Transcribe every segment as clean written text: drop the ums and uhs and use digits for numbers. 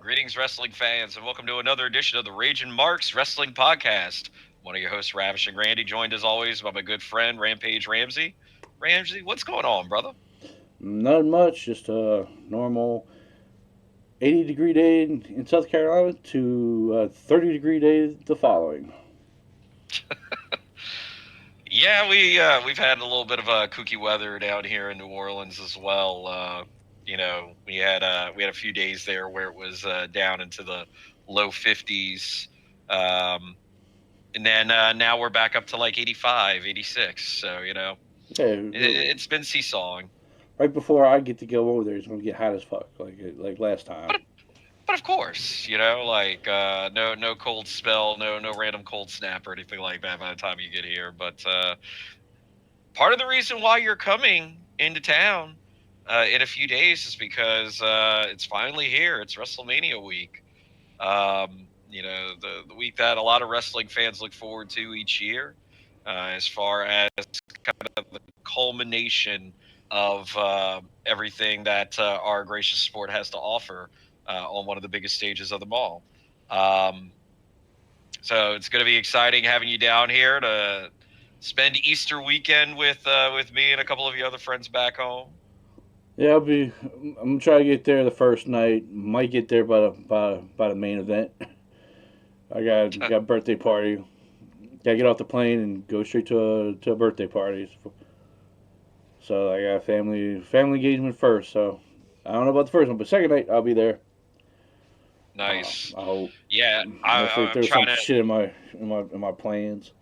Greetings, wrestling fans, and welcome to another edition of the Ragin Marks Wrestling Podcast. One of your hosts, Ravishing Randy, joined as always by my good friend, Rampage Ramsey. Ramsey, what's going on, brother? Not much, just a normal 80-degree day in South Carolina to a 30-degree day the following. Yeah, we've had a little bit of kooky weather down here in New Orleans as well. We had a few days there where it was down into the low 50s. Um, and then now we're back up to like 85, 86. So, Yeah, it's been seesawing. right before I get to go over there, it's going to get hot as fuck, like last time. But but of course, like no cold spell, no random cold snap or anything like that by the time you get here. But part of the reason why you're coming into town in a few days is because it's finally here. It's WrestleMania week. The week that a lot of wrestling fans look forward to each year, as far as kind of the culmination of everything that our gracious sport has to offer on one of the biggest stages of them all. Um, so it's going to be exciting having you down here to spend Easter weekend with me and a couple of your other friends back home. Yeah, I'm gonna try to get there the first night. Might get there by the main event. I got a birthday party. Gotta get off the plane and go straight to a birthday party. So I got a family engagement first. So I don't know about the first one, but second night I'll be there. Nice. I hope. Yeah, Unless I'm there's trying some to shit in my plans.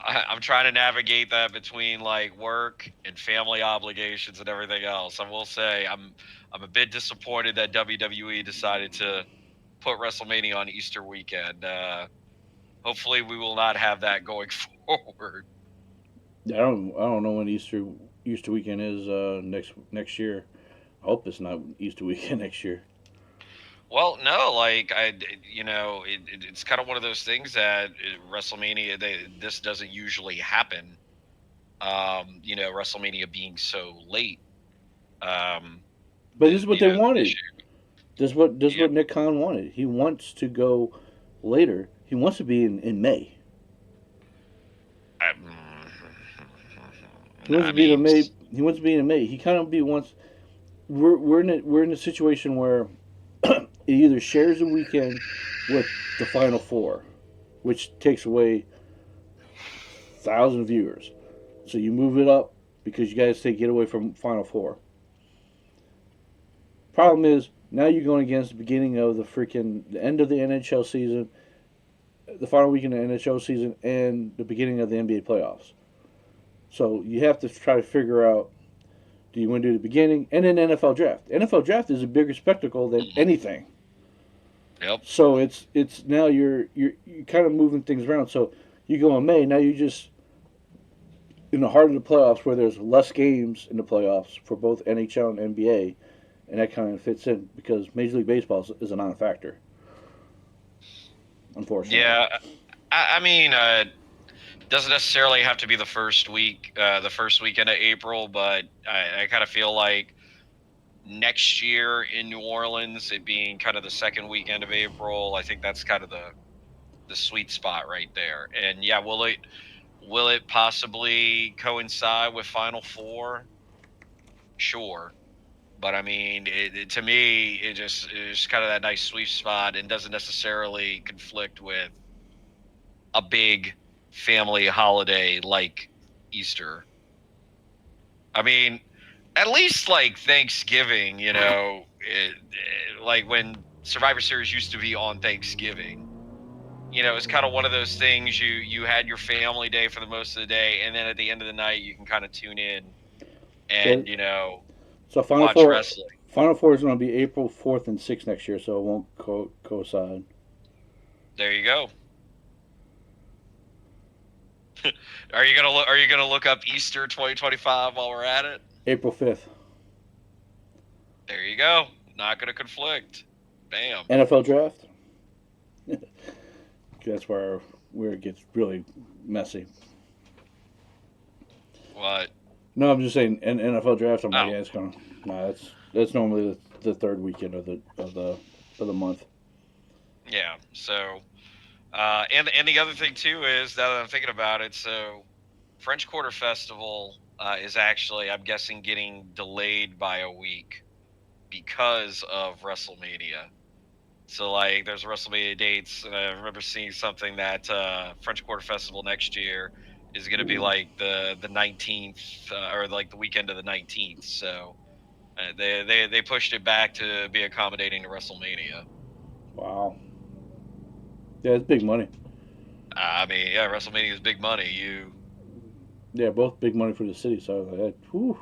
I'm trying to navigate that between like work and family obligations and everything else. I will say I'm a bit disappointed that WWE decided to put WrestleMania on Easter weekend. Hopefully, we will not have that going forward. I don't know when Easter weekend is next year. I hope it's not Easter weekend next year. Well, no, like it's kind of one of those things that WrestleMania this doesn't usually happen. WrestleMania being so late. Um, But this is what they this wanted. This is what year, Nick Khan wanted. He wants to go later. He wants to be in May. yeah. He wants I to be in mean, May. He wants to be in May. He kind of be wants. We're in a situation where it either shares a weekend with the Final Four, which takes away 1,000 viewers. So you move it up because you guys say get away from Final Four. Problem is now you're going against the beginning of the end of the NHL season, the final weekend of the NHL season, and the beginning of the NBA playoffs. So you have to try to figure out, do you want to do the beginning and then NFL draft? NFL draft is a bigger spectacle than mhm, anything. yep. So it's now you're kind of moving things around. So you go in May, now you just in the heart of the playoffs where there's less games in the playoffs for both NHL and NBA, and that kind of fits in because Major League Baseball is a non-factor, unfortunately. Yeah, I mean, doesn't necessarily have to be the first weekend of April, but I kind of feel like next year in New Orleans, it being kind of the second weekend of April, I think that's kind of the sweet spot right there. And yeah, will it possibly coincide with Final Four? Sure. But I mean, to me, it's kind of that nice sweet spot and doesn't necessarily conflict with a big family holiday like Easter. I mean, at least like Thanksgiving, like when Survivor Series used to be on Thanksgiving. It's kind of one of those things you had your family day for the most of the day, and then at the end of the night you can kind of tune in So and so watch wrestling. Final Four is going to be April 4th and 6th next year, so it won't coincide. There you go. Are you gonna look up Easter 2025 while we're at it? April 5th. There you go. Not gonna conflict. Bam. NFL draft. That's where it gets really messy. What? No, I'm just saying NFL draft. I'm like, Oh, yeah, it's gonna. No, that's normally the third weekend of the for the month. Yeah. So, and the other thing too is now that I'm thinking about it, so French Quarter Festival is actually, I'm guessing, getting delayed by a week because of WrestleMania. So like, there's WrestleMania dates, and I remember seeing something that French Quarter Festival next year is going to be Ooh, like the 19th, or like the weekend of the 19th. So they pushed it back to be accommodating to WrestleMania. wow. Yeah, it's big money. I mean, yeah, WrestleMania is big money. You Yeah, both big money for the city. So I was like, whew,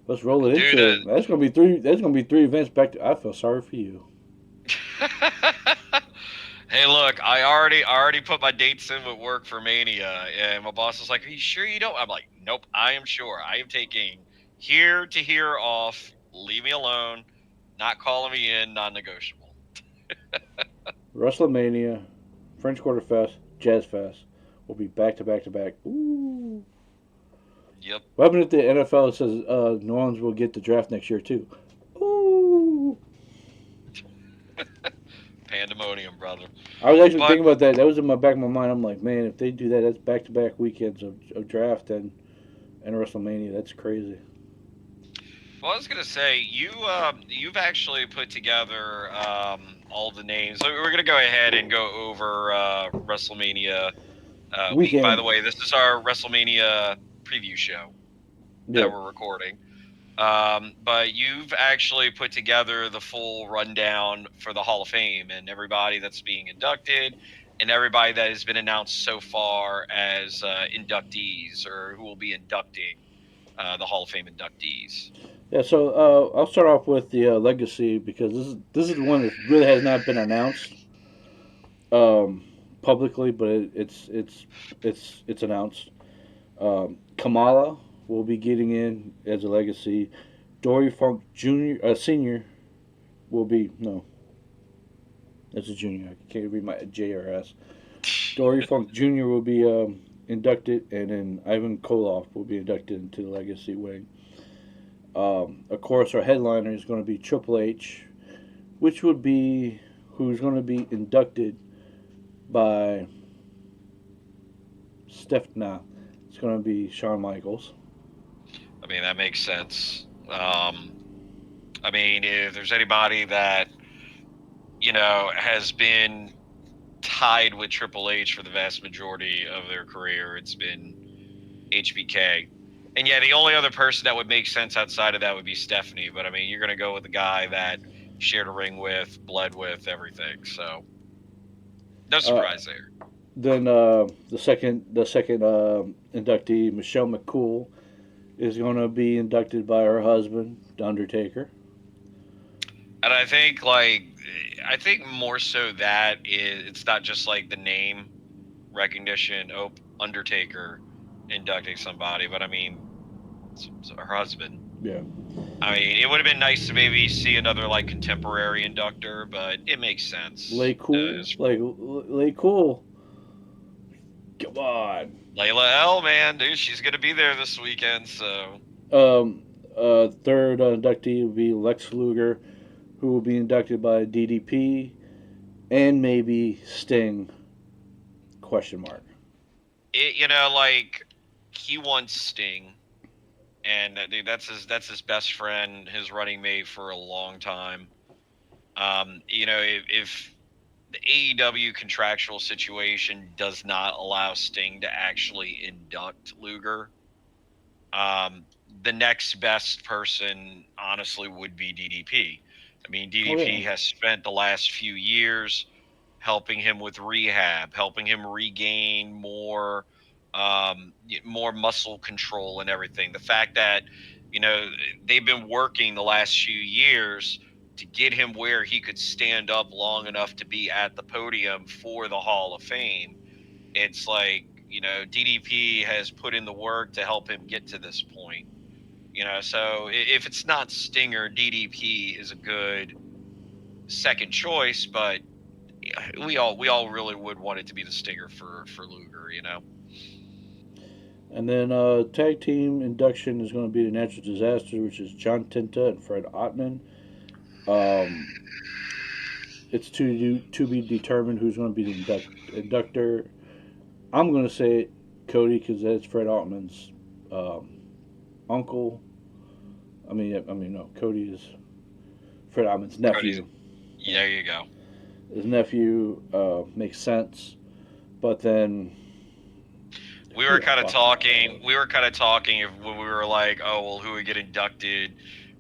let's roll it dude. into. That's gonna be three. That's gonna be three events back to. I feel sorry for you. Hey, look, I already put my dates in with work for Mania, and my boss is like, "Are you sure you don't?" I'm like, "Nope, I am sure. I am taking here to here off. Leave me alone. Not calling me in. Non-negotiable." WrestleMania, French Quarter Fest, Jazz Fest will be back to back to back. Ooh. Yep, What happened if the NFL says New Orleans will get the draft next year too? Ooh. pandemonium, brother. I was actually But thinking about that. That was in my back of my mind. I'm like, man, if they do that, that's back to back weekends of draft and WrestleMania. That's crazy. well, I was gonna say you've actually put together all the names. So we're gonna go ahead and go over WrestleMania week. By the Weekend. way, this is our WrestleMania preview show that Yep. we're recording. But you've actually put together the full rundown for the Hall of Fame and everybody that's being inducted and everybody that has been announced so far as inductees or who will be inducting the Hall of Fame inductees. Yeah. So I'll start off with the legacy because this is the one that really has not been announced um, publicly, but it's announced. Kamala will be getting in as a legacy. Dory Funk Junior Senior will be no, that's a junior. I can't read my JRS. Dory Funk Jr. will be inducted, and then Ivan Koloff will be inducted into the legacy wing. Of course, our headliner is going to be Triple H, which would be who's going to be inducted by Steph. Nah, it's going to be Shawn Michaels. I mean, that makes sense. I mean, if there's anybody that, has been tied with Triple H for the vast majority of their career, it's been HBK. And yeah, the only other person that would make sense outside of that would be Stephanie. But I mean, you're going to go with the guy that shared a ring with, bled with, everything. So no Uh, surprise there. then the second inductee, Michelle McCool, is going to be inducted by her husband, The Undertaker. And I think more so that it's not just like the name recognition. Oh, Undertaker inducting somebody, but I mean, it's her husband. Yeah. I mean, it would have been nice to maybe see another like contemporary inductor, but it makes sense. Lay Cool, like Lay Cool. Come on. Layla L, man, dude, she's gonna be there this weekend. So Um, third inductee will be Lex Luger, who will be inducted by DDP and maybe Sting? Question mark. like he wants Sting, and dude, that's his best friend, his running mate for a long time. If the AEW contractual situation does not allow Sting to actually induct Luger, um, the next best person, honestly, would be DDP. I mean, Oh yeah. DDP has spent the last few years helping him with rehab, helping him regain more muscle control and everything. The fact that you know they've been working the last few years to get him where he could stand up long enough to be at the podium for the Hall of Fame. It's like, DDP has put in the work to help him get to this point. So if it's not Stinger, DDP is a good second choice, but we all really would want it to be the Stinger for Luger. And then tag team induction is going to be the Natural Disaster, which is John Tinta and Fred Ottman. Um, it's to be determined who's going to be the inductor. I'm going to say Cody because that's Fred Altman's um, uncle. No, Cody is Fred Altman's Cody's. nephew. Yeah, there you go. His nephew makes sense, but then We who were the kind of fuck talking. knows? We were kind of talking if when we were like, oh well, who would get inducted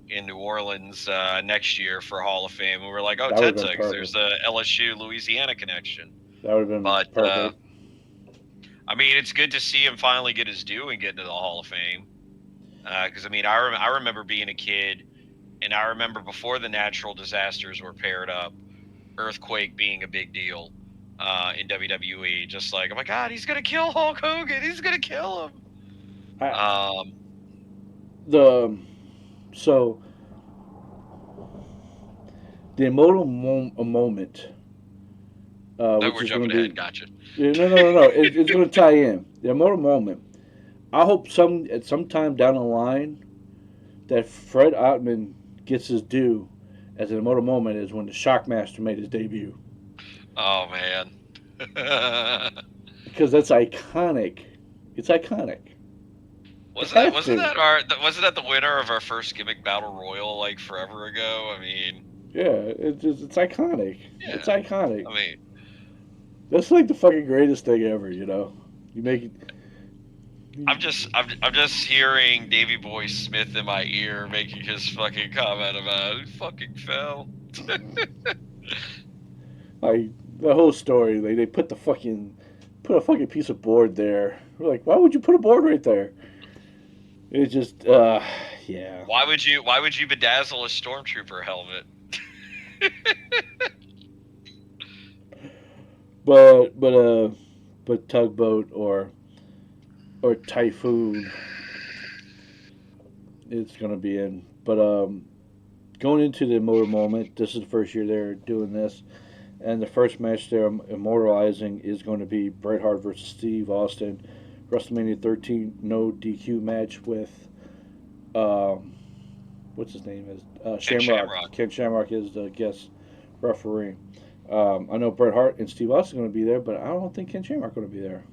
in New Orleans next year for Hall of Fame? We were like, oh, That would have been Tenta, because there's perfect. the LSU Louisiana connection. That would have been But perfect. I mean, it's good to see him finally get his due and get into the Hall of Fame. Because I mean, I remember being a kid, and I remember before the natural disasters were paired up, earthquake being a big deal in WWE. Just like, oh my God, he's gonna kill Hulk Hogan. He's gonna kill him. I, Um, the so the immortal moment, oh, which we're is going jumping to ahead. be Gotcha. no. It's going to tie in the immortal moment. I hope at some time down the line that Fred Ottman gets his due as an immortal moment is when the Shockmaster made his debut Oh man. because that's iconic. It's iconic. It has Wasn't to. that our wasn't that the winner of our first gimmick battle royal like forever ago? I mean, Yeah, it's iconic. It's yeah. iconic. I mean, That's like the fucking greatest thing ever. You make it. I'm just hearing Davy Boy Smith in my ear making his fucking comment about he fucking fell. Like the whole story. Like they put a fucking piece of board there. We're like, why would you put a board right there? It just yeah. Why would you bedazzle a stormtrooper helmet? But but tugboat or typhoon, it's gonna be in. But going into the immortal moment, this is the first year they're doing this, and the first match they're immortalizing is going to be Bret Hart versus Steve Austin, WrestleMania 13 no DQ match with um, what's his name is Ken Shamrock. Shamrock. Ken Shamrock is the guest referee. I know Bret Hart and Steve Austin are going to be there, but I don't think Ken Shamrock is going to be there.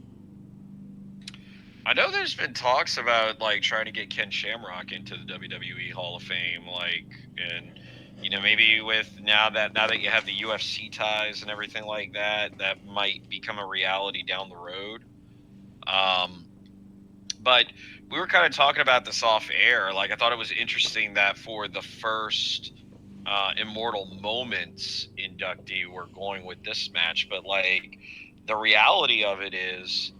I know there's been talks about like trying to get Ken Shamrock into the WWE Hall of Fame, like, and you know maybe with now that you have the UFC ties and everything like that, that might become a reality down the road. Um, but we were kind of talking about this off air. Like, I thought it was interesting that for the first Immortal Moments inductee, we're going with this match. But like, the reality of it is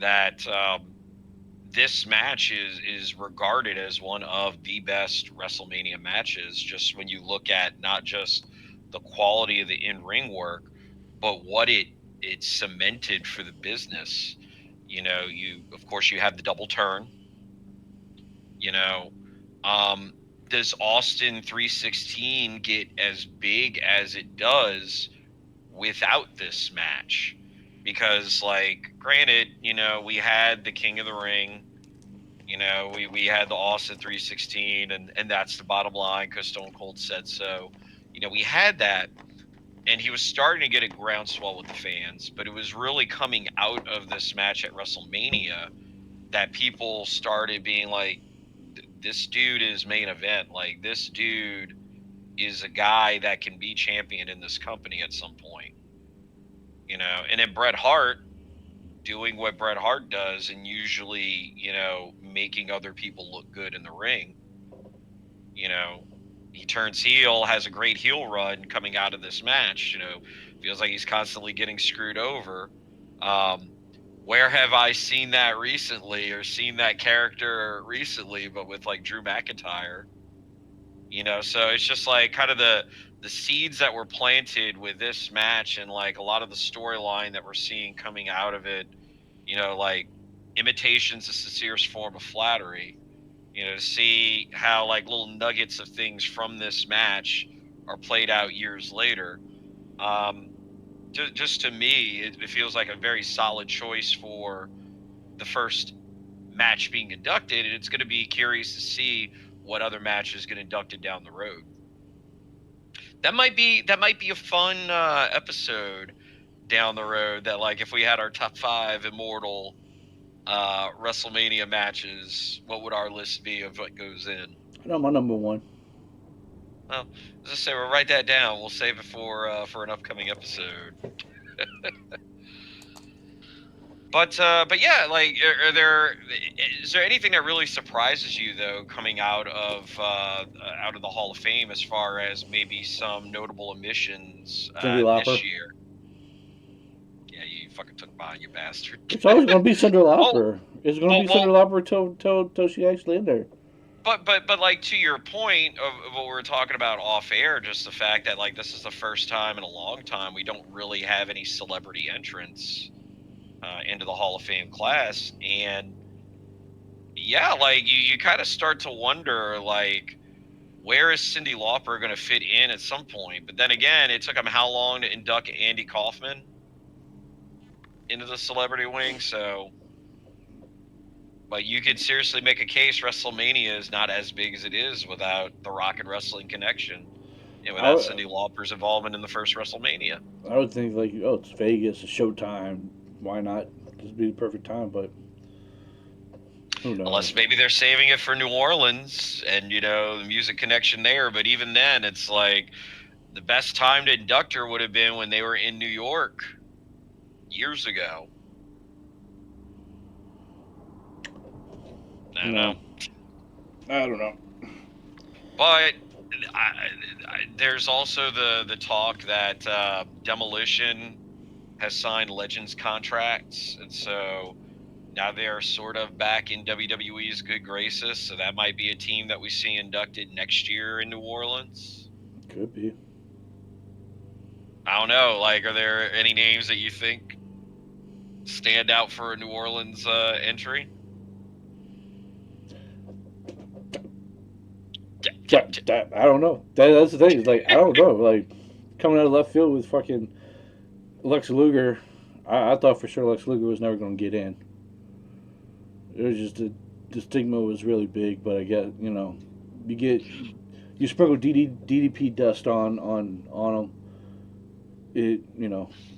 that this match is regarded as one of the best WrestleMania matches. Just when you look at not just the quality of the in ring work, but what it cemented for the business. You know, you of course you have the double turn. You know, um, does Austin 316 get as big as it does without this match? Because, like, granted, you know, we had the King of the Ring. You know, we had the Austin 316, and that's the bottom line because Stone Cold said so. You know, we had that, and he was starting to get a groundswell with the fans, but it was really coming out of this match at WrestleMania that people started being like, this dude is main event. Like, this dude is a guy that can be champion in this company at some point, you know. And then Bret Hart doing what Bret Hart does and usually, you know, making other people look good in the ring. You know, he turns heel, has a great heel run coming out of this match. You know, feels like he's constantly getting screwed over. Um, where have I seen that recently or seen that character recently, but with like Drew McIntyre? You know, so it's just like kind of the seeds that were planted with this match and like a lot of the storyline that we're seeing coming out of it, you know, like imitations the sincerest form of flattery, you know, to see how like little nuggets of things from this match are played out years later. Um, just to me, it feels like a very solid choice for the first match being inducted, and it's going to be curious to see what other matches get inducted down the road. that might be a fun episode down the road. That like if we had our top five immortal WrestleMania matches, what would our list be of what goes in? I know my number one. Well, as I say, we'll write that down. We'll save it for an upcoming episode. But yeah, like, is there anything that really surprises you though coming out of the Hall of Fame as far as maybe some notable omissions Cindy this Lauper. year? Yeah, you fucking took mine, you bastard. It's always going to be Cindy Oh, Lauper. It's going to well, be Cindy well, Lauper till she actually in there. but like to your point of what we were talking about off air, just the fact that like this is the first time in a long time we don't really have any celebrity entrants into the Hall of Fame class, and yeah, like you kind of start to wonder like where is Cindy Lauper going to fit in at some point? But then again, it took him how long to induct Andy Kaufman into the celebrity wing? So, but you could seriously make a case WrestleMania is not as big as it is without the Rock and Wrestling connection and I, without would- Cindy Lauper's involvement in the first WrestleMania. I would think like, oh, it's Vegas, it's Showtime. Why not? This would be the perfect time, but who Unless knows? maybe they're saving it for New Orleans and the music connection there. But even then, it's like the best time to induct her would have been when they were in New York years ago. I don't know. No, I don't know. But there's also the talk that Demolition has signed Legends contracts, and so now they are sort of back in WWE's good graces. So that might be a team that we see inducted next year in New Orleans. Could be. I don't know. Like, are there any names that you think stand out for a New Orleans entry? I don't know. That's the thing. It's like I don't know. Like coming out of left field with fucking Lex Luger, I thought for sure Lex Luger was never going to get in. It was just the stigma was really big, but I get you sprinkle DDP dust on them, it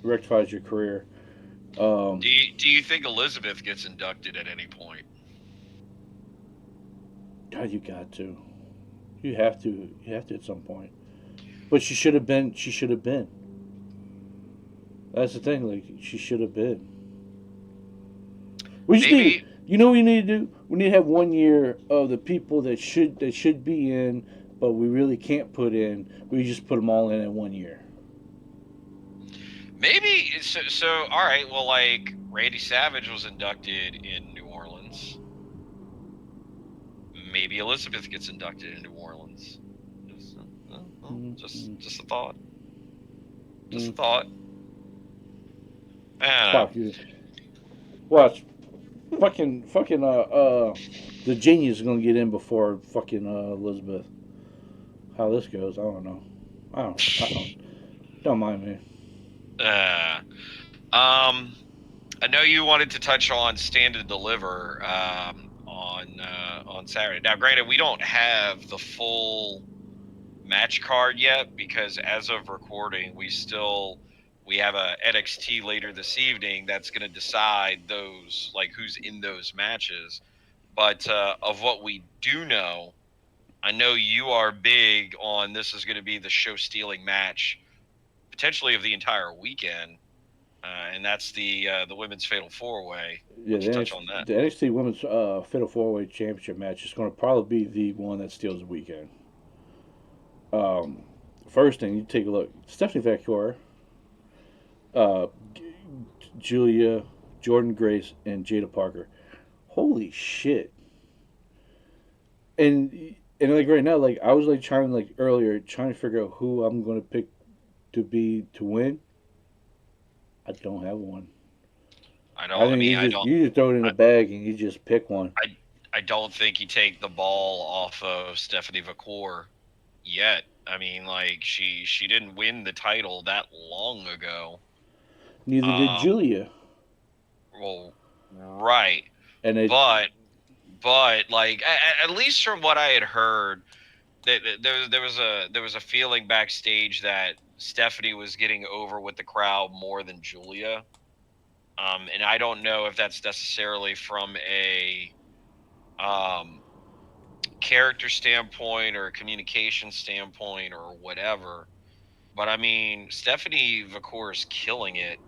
rectifies your career. Do you think Elizabeth gets inducted at any point? God, you got to. You have to. You have to at some point. But she should have been. She should have been. That's the thing. Like she should have been. We just need. Maybe You know what we need to do? We need to have 1 year of the people that should be in, but we really can't put in. We just put them all in 1 year. Maybe so. All right. Well, like Randy Savage was inducted in New Orleans. Maybe Elizabeth gets inducted in New Orleans. Just, just a thought. Just a thought. I don't know. Fuck you. Watch. The genius is gonna get in before fucking Elizabeth. How this goes, I don't know. Don't mind me. Uh, um, I know you wanted to touch on Stand and Deliver on Saturday. Now, granted, we don't have the full match card yet because as of recording, we have a NXT later this evening that's going to decide those like who's in those matches. But of what we do know, I know you are big on this is going to be the show stealing match potentially of the entire weekend, and that's the women's fatal four way. Yeah, Why don't you touch on that? The NXT Women's Fatal 4-Way Championship match is going to probably be the one that steals the weekend. Um, First thing, you take a look. Stephanie Vancouver, uh, Julia, Jordan Grace, and Jada Parker. Holy shit! And like right now, like I was like trying like earlier, trying to figure out who I'm going to pick to win. I don't have one. I I don't. I think mean, I don't. you just throw it in I, a bag and you just pick one. I don't think you take the ball off of Stephanie Vacour yet. I mean, like she didn't win the title that long ago. Neither did Um, Julia, well, right, and it but like at least from what I had heard, There was a feeling backstage that Stephanie was getting over with the crowd more than Julia. And I don't know if that's necessarily from a um, character standpoint or a communication standpoint or whatever. But I mean, Stephanie Vacour is killing it.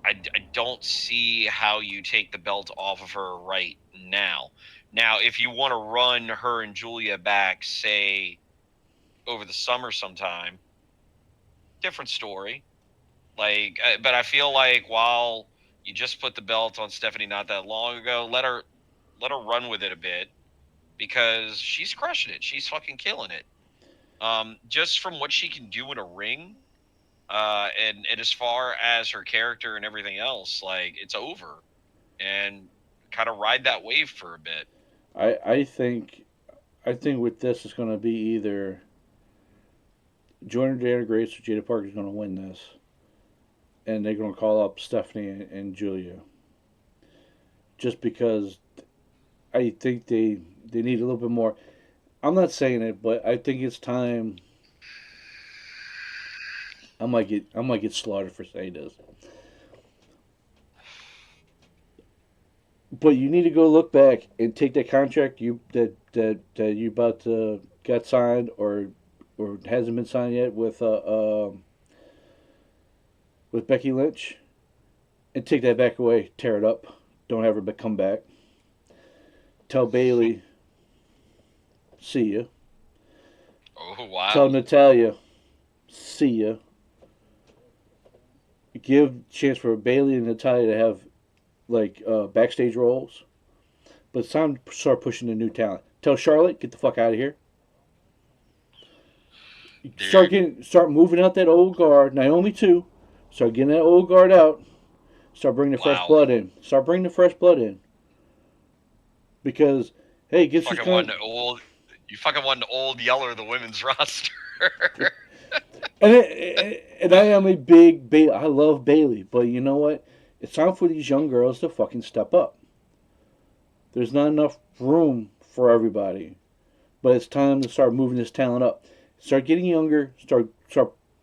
I don't see how you take the belt off of her right now. Now, if you want to run her and Julia back, say over the summer sometime, different story. But I feel like while you just put the belt on Stephanie not that long ago, let her run with it a bit because she's crushing it. She's fucking killing it. Just from what she can do in a ring, and as far as her character and everything else, like it's over, and kind of ride that wave for a bit. I think with this it's going to be either Jordan Jada Grace or Jada Parker is going to win this, and they're going to call up Stephanie and Julia, just because I think they need a little bit more. I'm not saying it, but I think it's time. I might get slaughtered for saying this, but you need to go look back and take that contract that you about to got signed or hasn't been signed yet with Becky Lynch, and take that back away, tear it up, don't ever come back. Tell Bailey, see ya. Oh Tell wow! Natalia, see ya. Give chance for Bailey and Natalia to have like backstage roles, but it's time to start pushing the new talent. Tell Charlotte, get the fuck out of here. Dude, Start moving out that old guard. Naomi too. Start getting that old guard out. Start bringing the fresh wow! blood in. Start bringing the fresh blood in because hey, You guess who's fucking won coming? the old. You fucking won the old Yeller of the women's roster. And I am a big Bailey. I love Bailey, but you know what? It's time for these young girls to fucking step up. There's not enough room for everybody, but it's time to start moving this talent up. Start getting younger. Start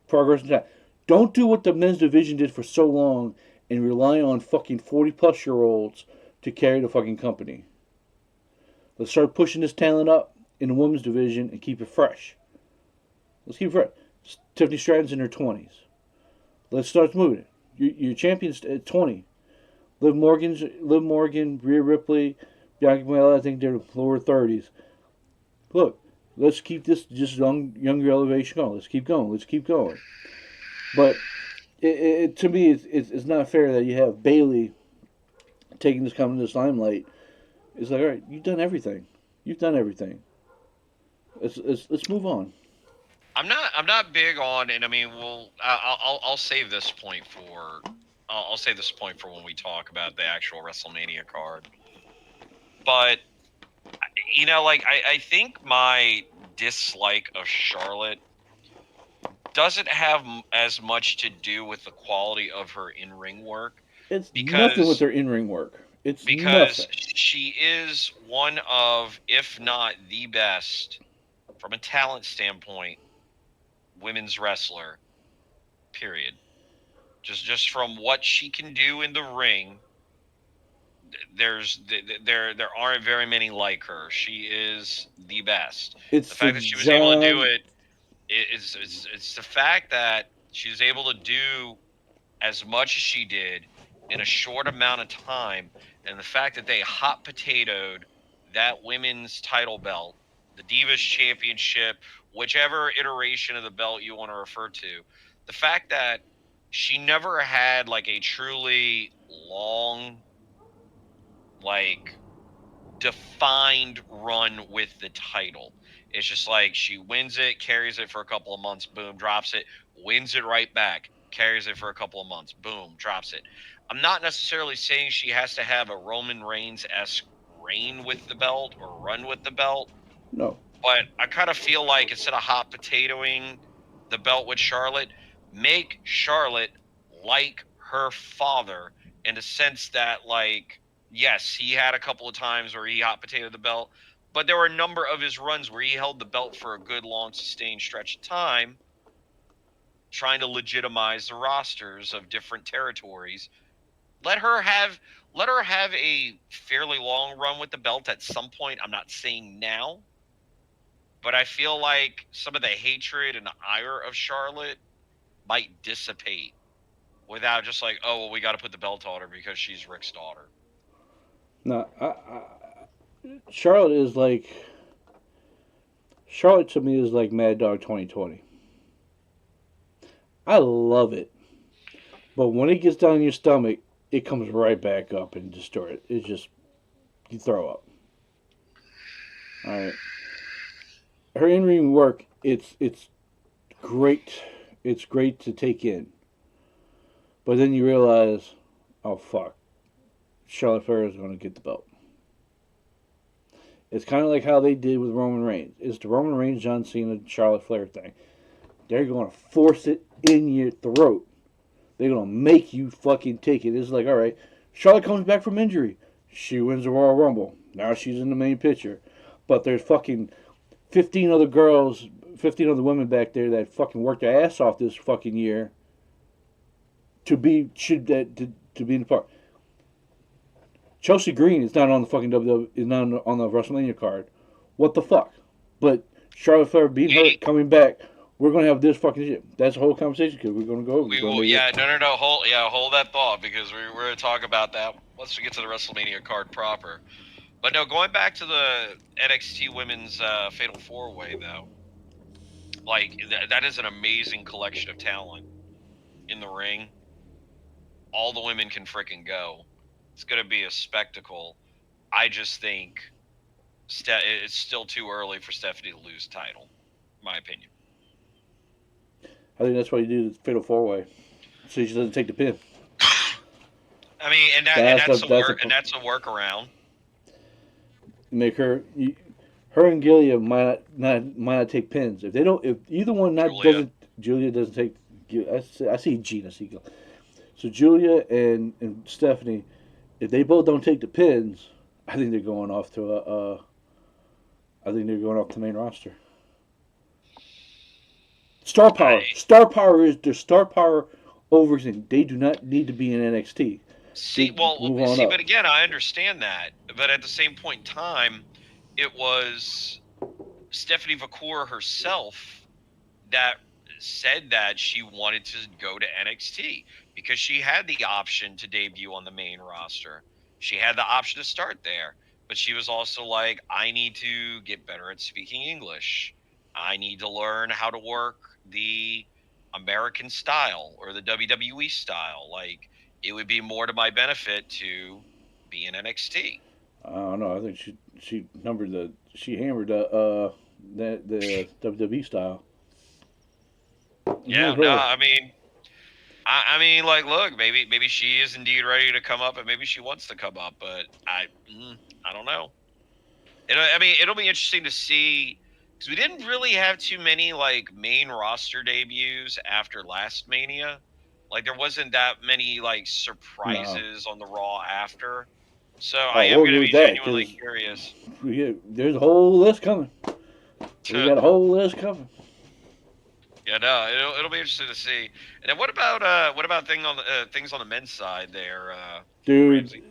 progressing. Don't do what the men's division did for so long and rely on fucking 40-plus-year-olds to carry the fucking company. Let's start pushing this talent up in the women's division and keep it fresh. Let's keep it fresh. Tiffany Stratton's in her 20s. Let's start moving it. Your champion's at 20. Liv Morgan, Rhea Ripley, Bianca Belair. I think they're lower 30s. Look, let's keep this just younger elevation going. Let's keep going. Let's keep going. But to me, it's not fair that you have Bailey taking this coming to this limelight. It's like, all right, you've done everything. You've done everything. Let's move on. I'm not big on, and I mean, I'll save this point for. I'll save this point for when we talk about the actual WrestleMania card. But like I think my dislike of Charlotte doesn't have as much to do with the quality of her in-ring work It's nothing with because their in-ring work. It's because nothing. she is one of, if not the best, from a talent standpoint, women's wrestler. Period. Just from what she can do in the ring, there aren't very many like her. She is the best. The It's the fact that she was able to do John. it it's the fact that she was able to do as much as she did in a short amount of time, and the fact that they hot potatoed that women's title belt, the Divas Championship, whichever iteration of the belt you want to refer to, the fact that she never had like a truly long, like defined run with the title. It's just like she wins it, carries it for a couple of months, boom, drops it, wins it right back, carries it for a couple of months, boom, drops it. I'm not necessarily saying she has to have a Roman Reigns esque reign with the belt or run with the belt, No, but I kind of feel like instead of hot potatoing the belt with Charlotte, make Charlotte like her father in the sense that, like, yes, he had a couple of times where he hot potatoed the belt, But there were a number of his runs where he held the belt for a good, long, sustained stretch of time, trying to legitimize the rosters of different territories. Let her have let her have a fairly long run with the belt at some point. I'm not saying now, but I feel like some of the hatred and ire of Charlotte might dissipate without just like, oh, well, we got to put the belt on her because she's Rick's daughter. No, Charlotte is like Charlotte to me is like Mad Dog 2020. I love it, but when it gets down in your stomach, it comes right back up and destroy it. It's just you throw up. All right, her in ring work, it's great. It's great to take in, but then you realize, oh fuck, Charlotte Flair is going to get the belt. It's kind of like how they did with Roman Reigns. It's the Roman Reigns, John Cena, Charlotte Flair thing. They're going to force it in your throat. They're going to make you fucking take it. It's like, all right, Charlotte comes back from injury. She wins the Royal Rumble. Now she's in the main picture. But there's fucking 15 other girls, 15 other women back there that fucking worked their ass off this fucking year to be in the part. Chelsea Green is not on the fucking WWE, is not on the WrestleMania card. What the fuck? But Charlotte Flair being hurt, coming back, we're gonna have this fucking shit. That's the whole conversation because we're gonna go. We will, yeah, no, hold that thought because we're gonna talk about that once we get to the WrestleMania card proper. But no, going back to the NXT Women's Fatal 4-Way though, like that is an amazing collection of talent in the ring. All the women can freaking go. It's gonna be a spectacle. I just think it's still too early for Stephanie to lose title, in my opinion. I think that's why you do the Fatal 4-Way, so she doesn't take the pin. I mean, and that's a workaround. Make her and Gilia might not take pins if they don't. If either one Julia doesn't take. I see Gina Siegel. So Julia and Stephanie, if they both don't take the pins, I think they're going off to I think they're going off the main roster. Star power. Star power is their star power over. They do not need to be in NXT. But again, I understand that, but at the same point in time, it was Stephanie McCool herself that said that she wanted to go to NXT because she had the option to debut on the main roster. She had the option to start there, but she was also like, I need to get better at speaking English. I need to learn how to work the American style or the WWE style. Like, it would be more to my benefit to be in NXT. I don't know. I think she hammered the WWE style. Yeah, no, I mean, like, look, maybe she is indeed ready to come up, and maybe she wants to come up, but I don't know. It'll be interesting to see because we didn't really have too many like main roster debuts after last Mania. Like, there wasn't that many like surprises on the Raw after. So I am going to be genuinely curious. There's a whole list coming. We got a whole list coming. Yeah, no, it'll be interesting to see. And then what about things on the men's side there, dude?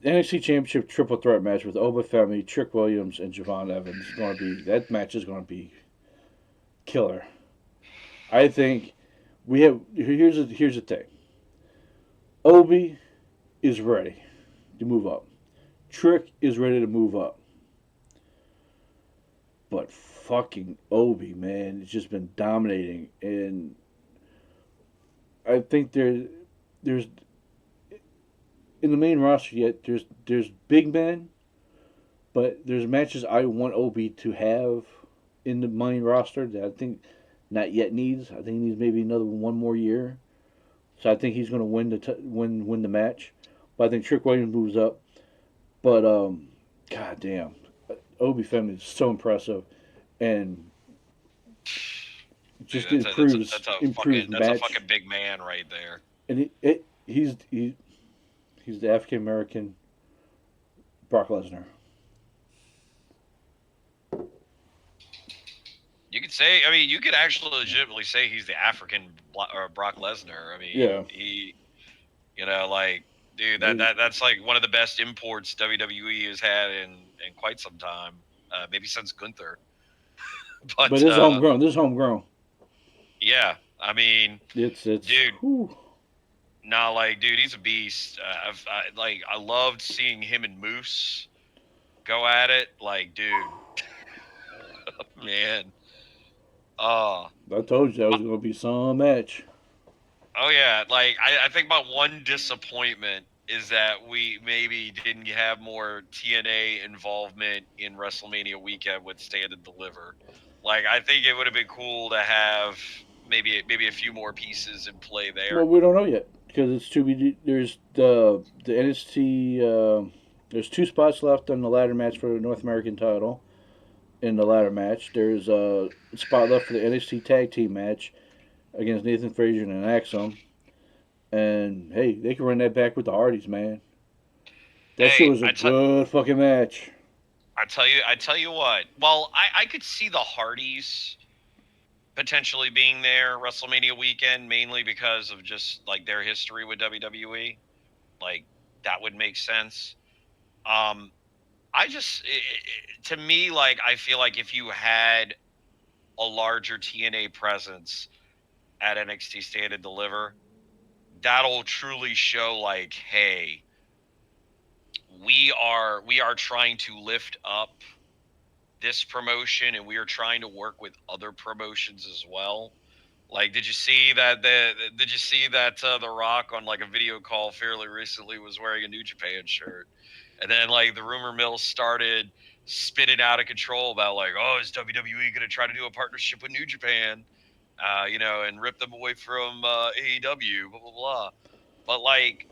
NXT Championship triple threat match with Oba Femi, Trick Williams, and Javon Evans is going to be that match is going to be killer. I think we have here's the thing. Obi is ready to move up. Trick is ready to move up. But fucking Obi, man, it's just been dominating, and I think there's in the main roster yet there's big men, but there's matches I want Obi to have in the main roster that I think not yet needs. I think he needs maybe one more year. So I think he's going to win the match. But I think Trick Williams moves up. But god damn, Obi Femi is so impressive, and just improves match. That's a fucking big man right there. And he's the African American Brock Lesnar. You could say, I mean, you could actually legitimately say he's the African Brock Lesnar. I mean, Yeah. like, dude, that's like one of the best imports WWE has had in quite some time, maybe since Gunther. But But this is homegrown. This is homegrown. yeah, I mean, It's. dude, Whew. nah, like, dude, he's a beast. I loved seeing him and Moose go at it. Like, dude, man, oh, I told you that was gonna be some match. oh yeah, like I think my one disappointment is that we maybe didn't have more TNA involvement in WrestleMania weekend with Stand and Deliver. Like I think it would have been cool to have maybe a few more pieces in play Well, there. we don't know yet because it's to be. There's the NXT. There's two spots left on the ladder match for the North American title. In the ladder match, there's a spot left for the NXT Tag Team match against Nathan Frazier and Axum. And hey, they can run that back with the Hardys, man. That shit Hey, was a good fucking match. I tell you what. Well, I could see the Hardys potentially being there WrestleMania weekend, mainly because of just like their history with WWE. Like that would make sense. Um, I just to me like I feel like if you had a larger TNA presence at NXT Stand and Deliver, that'll truly show like, hey, we are trying to lift up this promotion and we are trying to work with other promotions as well. Like, did you see that The Rock on like a video call fairly recently was wearing a New Japan shirt, and then like the rumor mill started spinning out of control about like, oh, is WWE going to try to do a partnership with New Japan, and rip them away from AEW, blah blah blah. But like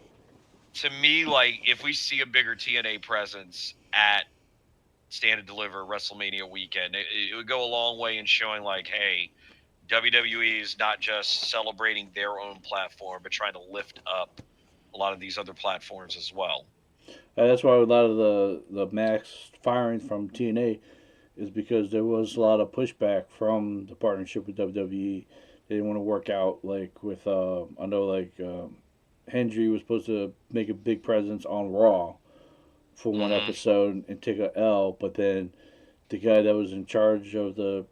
to me, like if we see a bigger TNA presence at Stand and Deliver WrestleMania weekend, it would go a long way in showing like, hey, WWE is not just celebrating their own platform, but trying to lift up a lot of these other platforms as well. That's why a lot of the max firing from TNA is because there was a lot of pushback from the partnership with WWE. They didn't want to work out like with I know like Hendry was supposed to make a big presence on Raw for one Hmm. episode and take a L, but then the guy that was in charge of that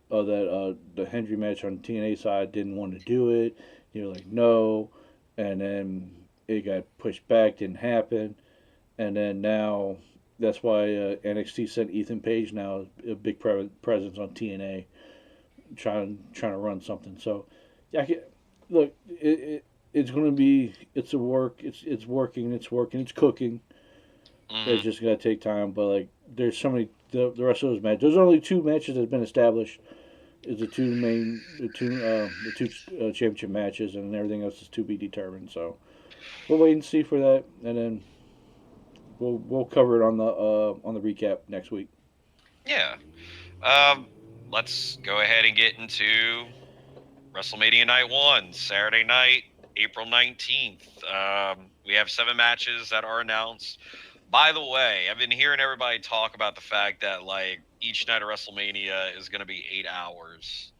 the Hendry match on TNA side didn't want to do it. You were like no, and then it got pushed back, didn't happen, and then now that's why NXT sent Ethan Page now a big presence on TNA, trying to run something. So yeah, look, it's going to be it's a work. It's working. It's working. It's cooking. It's Hmm. just gonna take time. But like, there's so many. The rest of those matches. There's only two matches that's been established. Is the two championship matches, and everything else is to be determined. So we'll wait and see for that, and then we'll cover it on the recap next week. Yeah. Um, let's go ahead and get into WrestleMania Night 1, Saturday night, April 19th. We have 7 matches that are announced. By the way, I've been hearing everybody talk about the fact that like each night of WrestleMania is going to be 8 hours.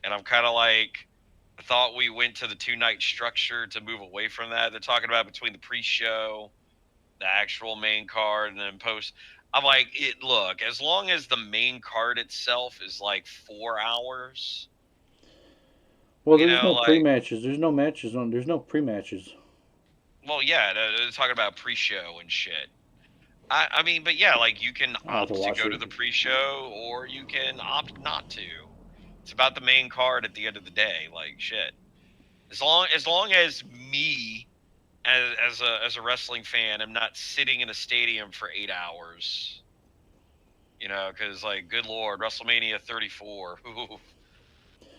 And I'm kind of like, I thought we went to the 2 night structure to move away from that. They're talking about between the pre-show, the actual main card, and then post. I'm like, it look, as long as the main card itself is like 4 hours, Well, there's no pre like, matches. There's no matches on. There's no pre matches. well, yeah, they're talking about pre-show and shit. I mean, but yeah, like you can I'll have to opt to watch go it. to the pre-show or you can opt not to. It's about the main card at the end of the day. Like shit. As long as me as a wrestling fan am not sitting in a stadium for 8 hours, because like good lord, WrestleMania 34, oof,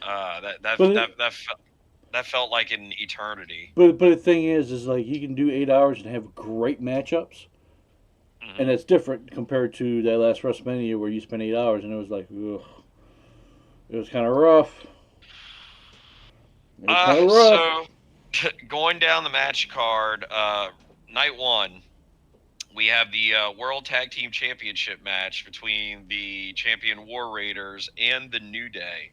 that that But that it, that felt like an eternity. but the thing is like you can do 8 hours and have great matchups, and Hmm. that's different compared to that last WrestleMania where you spent 8 hours and it was like, ugh, it was kind of rough. It was kind of rough. So going down the match card, night one, We have the World Tag Team Championship match between the champion War Raiders and the New Day.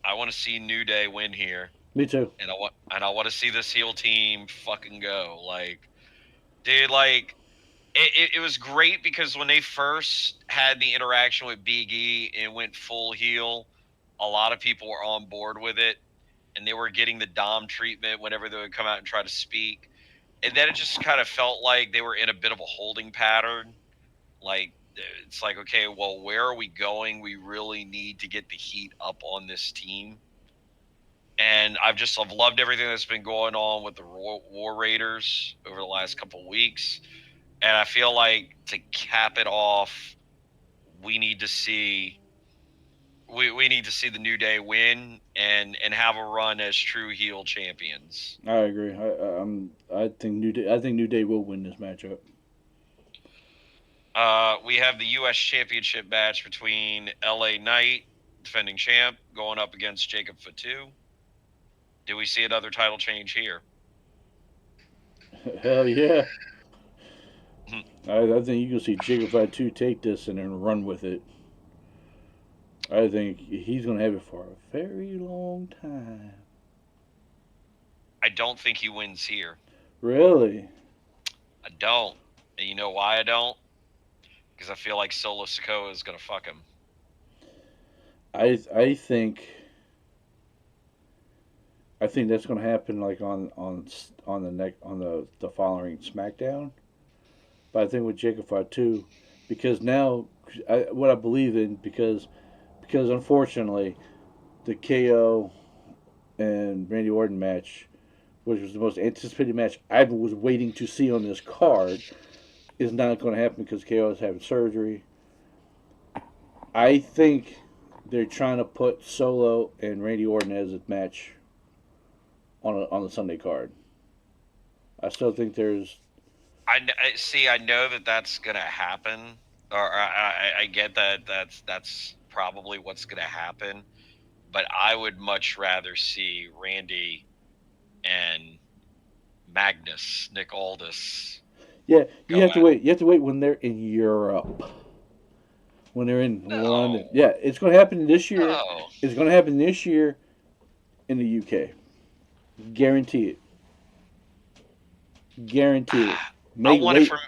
I want to see New Day win here, Me too. and I want to see this heel team fucking go. Like, dude, like it was great because when they first had the interaction with Big E and went full heel, a lot of people were on board with it, and they were getting the Dom treatment whenever they would come out and try to speak. And then it just kind of felt like they were in a bit of a holding pattern. Like, it's like, okay, well, where are we going? We really need to get the heat up on this team. And I've loved everything that's been going on with the War Raiders over the last couple of weeks. And I feel like to cap it off, we need to see we need to see the New Day win and have a run as true heel champions. I agree. I think New Day will win this matchup. We have the U.S. Championship match between L.A. Knight, defending champ, going up against Jacob Fatu. Do we see another title change here? Hell yeah. I think you can see Jacob Fatu take this and then run with it. I think he's going to have it for a very long time. I don't think he wins here. Really? I don't. And you know why I don't? Because I feel like Solo Sikoa is going to fuck him. I think that's going to happen like on the neck on the following SmackDown. But I think with Jacob Fatu, because now what I believe in because unfortunately the KO and Randy Orton match, which was the most anticipated match I was waiting to see on this card, is not going to happen because KO is having surgery. I think they're trying to put Solo and Randy Orton as a match on the Sunday card. I still think there's I see. I know that that's going to happen, or I get that that's probably what's going to happen. But I would much rather see Randy and Nick Aldis, yeah. go You have to at it. wait. You have to wait when they're in Europe. When they're in London. No, Yeah, it's going to happen this year. no. It's going to happen this year in the UK. Guarantee it. Guarantee it. I Make want it wait. for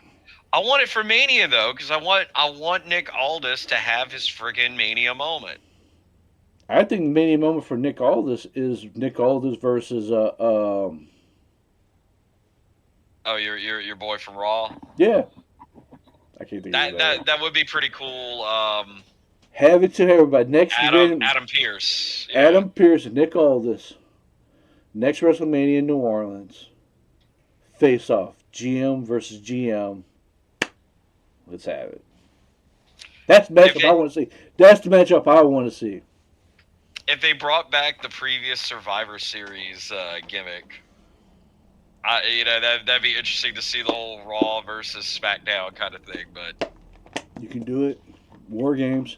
I want it for Mania though, because I want Nick Aldis to have his friggin' Mania moment. I think the mania moment for Nick Aldis is Nick Aldis versus Oh, your boy from Raw. yeah. I can't think of his That name. that would be pretty cool. Have it to everybody. Next random Adam Pierce. Yeah. Adam Pearce and Nick Aldis. Next WrestleMania in New Orleans. Face off. GM versus GM. Let's have it. That's the If matchup I it want to see. That's the matchup I want to see. if they brought back the previous Survivor Series gimmick, that'd be interesting to see the whole Raw versus SmackDown kind of thing. But You can do it. War games.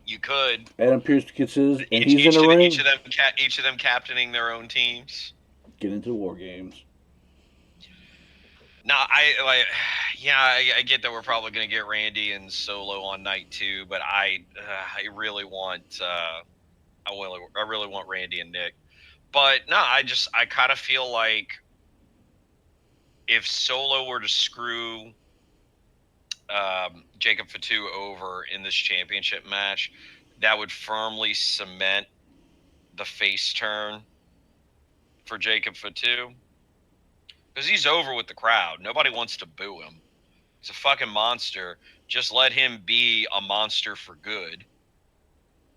you could Adam Pearce gets his, and each he's in each the of the, ring. each of them captaining their own teams. Get into the war games. No, yeah, I get that we're probably going to get Randy and Solo on night two, but I really want, I really want Randy and Nick. But no, I kind of feel like if Solo were to screw Jacob Fatu over in this championship match, that would firmly cement the face turn for Jacob Fatu because he's over with the crowd. Nobody wants to boo him. He's a fucking monster. Just let him be a monster for good.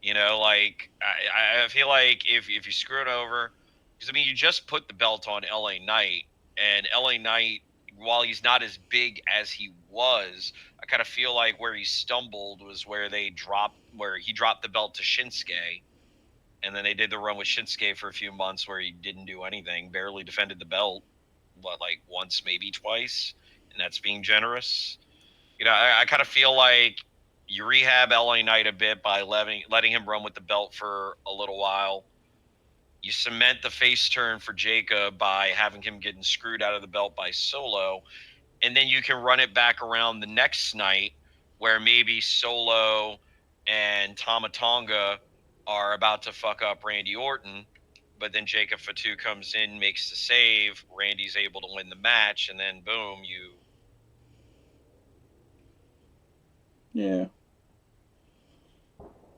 Like I feel like if you screw it over, because I mean you just put the belt on L.A. Knight, and L.A. Knight, while he's not as big as he was, I kind of feel like where he stumbled was where he dropped the belt to Shinsuke, and then they did the run with Shinsuke for a few months where he didn't do anything, barely defended the belt, like once maybe twice, and that's being generous. I kind of feel like you rehab LA Knight a bit by letting him run with the belt for a little while, You cement the face turn for Jacob by having him getting screwed out of the belt by Solo, and then you can run it back around the next night where maybe Solo and Tama Tonga are about to fuck up Randy Orton, but then Jacob Fatu comes in, makes the save, Randy's able to win the match, and then boom, you Yeah.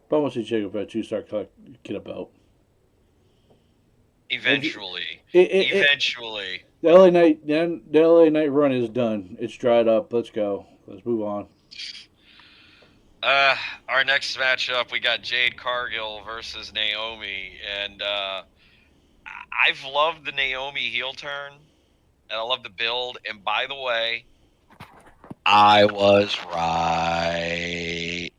But I want to see Jacob Fatu start get a belt. eventually, It, eventually. the LA Knight, the LA Knight run is done. It's dried up. Let's go. Let's move on. Uh, our next matchup, we got Jade Cargill versus Naomi, and I've loved the Naomi heel turn, and I love the build. And by the way, I was right.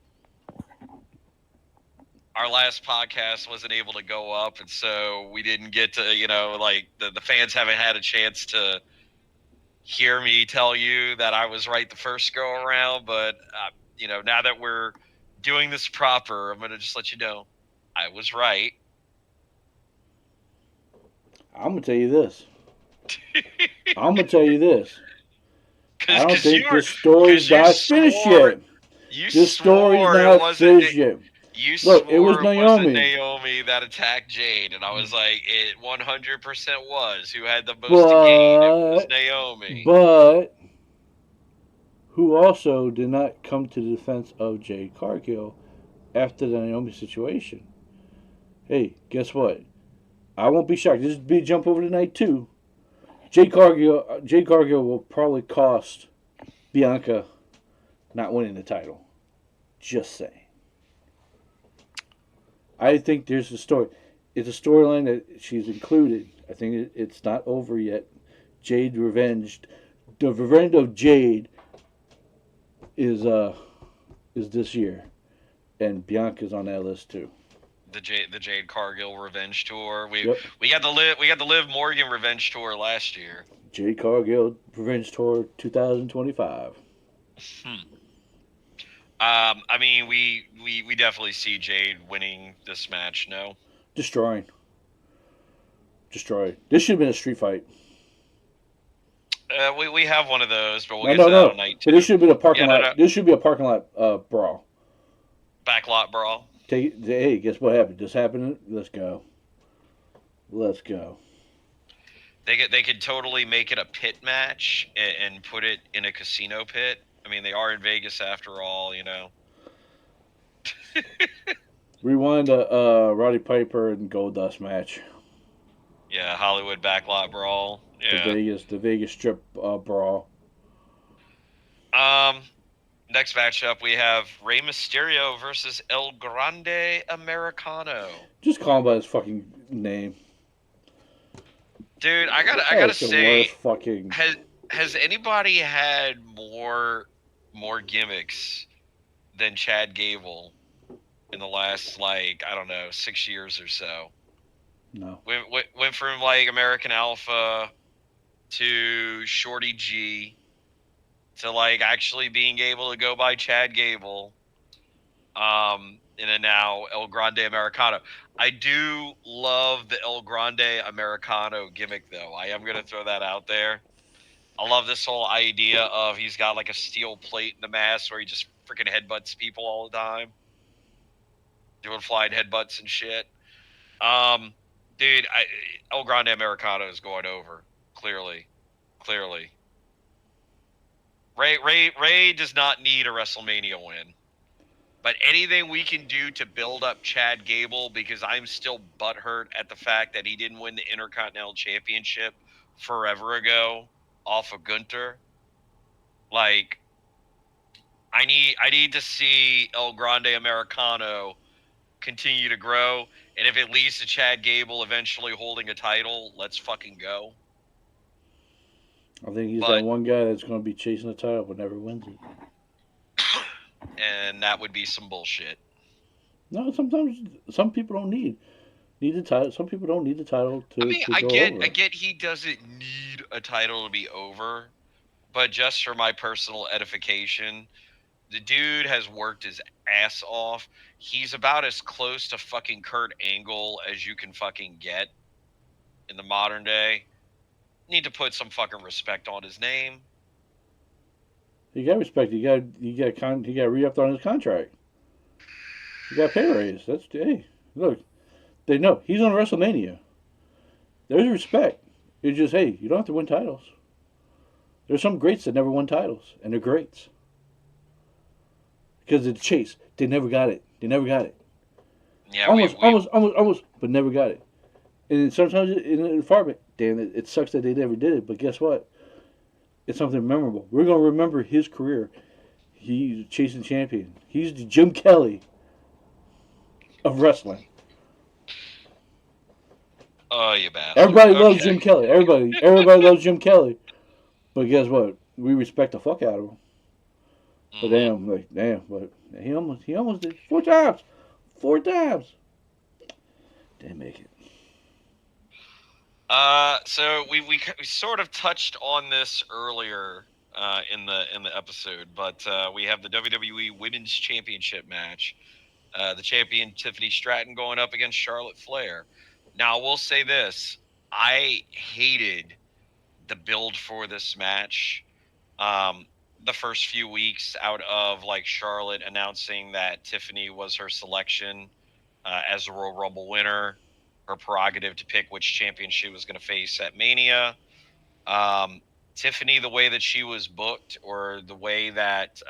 Our last podcast wasn't able to go up, and so we didn't get to, like the fans haven't had a chance to hear me tell you that I was right the first go around. But now that we're doing this proper, I'm gonna just let you know I was right. I'm gonna tell you this. I'm gonna tell you this. I don't Because think this story's not finished yet. you This story's swore it not wasn't finished yet. you Look, it was swore it wasn't Naomi, Naomi that attacked Jade, and I was like, it 100% was. Who had the most to gain? It was but Naomi. but who also did not come to the defense of Jade Cargill after the Naomi situation. Hey, guess what? I won't be shocked. This would be a jump over tonight too. Jade Cargill will probably cost Bianca not winning the title. Just saying. I think there's a story. It's a storyline that she's included. I think it's not over yet. Jade revenged. The revenge of Jade is this year, and Bianca's on that list too. The Jade Cargill Revenge Tour. We Yep. we got the Liv Morgan Revenge Tour last year. Jade Cargill Revenge Tour 2025. I mean, we definitely see Jade winning this match. No, Destroying. Destroyed. This should have been a street fight. we have one of those, but we'll No, get no, to that on no. night But two. this should have been a parking Yeah, no, no. lot. This should be a parking lot brawl. Backlot brawl. Hey, guess what happened? This happened. Let's go. Let's go. They could totally make it a pit match and put it in a casino pit. I mean, they are in Vegas after all, you know. Rewind Roddy Piper and Goldust match. Yeah, Hollywood backlot brawl. Yeah. The Vegas Strip brawl. Um. Next matchup, we have Rey Mysterio versus El Grande Americano. Just call him by his fucking name. Dude, I gotta That's the say, worst fucking. has anybody had more gimmicks than Chad Gable in the last, like, I don't know, 6 years or so? No. Went from like American Alpha to Shorty G to like actually being able to go by Chad Gable. And then now El Grande Americano. I do love the El Grande Americano gimmick, though. I am gonna throw that out there. I love this whole idea of he's got like a steel plate in the mask where he just freaking headbutts people all the time, doing flying headbutts and shit. Um, dude, El Grande Americano is going over. Clearly. Ray does not need a WrestleMania win. But anything we can do to build up Chad Gable, because I'm still butthurt at the fact that he didn't win the Intercontinental Championship forever ago off of Gunter. Like, I need to see El Grande Americano continue to grow, and if it leads to Chad Gable eventually holding a title, let's fucking go. I think he's that But one guy that's going to be chasing the title but never wins it. and that would be some bullshit. No, sometimes some people don't need the title. Some people don't need the title I mean, to I go get over. I get he doesn't need a title to be over, but just for my personal edification, The dude has worked his ass off. He's about as close to fucking Kurt Angle as you can fucking get in the modern day. Need to put some fucking respect on his name. You got respect. He got re-upped on his contract. He got pay raise. That's hey. Look, they know he's on WrestleMania. There's respect. It's just hey, you don't have to win titles. There's some greats that never won titles, and they're greats because of the chase. They never got it. They never got it. Yeah, Almost, but never got it. And sometimes in the department, damn it sucks that they never did it. But guess what? It's something memorable. We're gonna remember his career. He's a chasing champion. He's the Jim Kelly of wrestling. Oh, you bastard. Everybody loves Okay. Jim Kelly. Everybody loves Jim Kelly. But guess what? We respect the fuck out of him. But Mhm. damn. But he almost did 4 times. 4 times. Didn't make it. So we sort of touched on this earlier in the episode, but we have the WWE Women's Championship match. The champion Tiffany Stratton going up against Charlotte Flair. Now, I will say this: I hated the build for this match. Um, the first few weeks out of like Charlotte announcing that Tiffany was her selection as the Royal Rumble winner, her prerogative to pick which champion she was going to face at Mania. Um, Tiffany, the way that she was booked, or the way that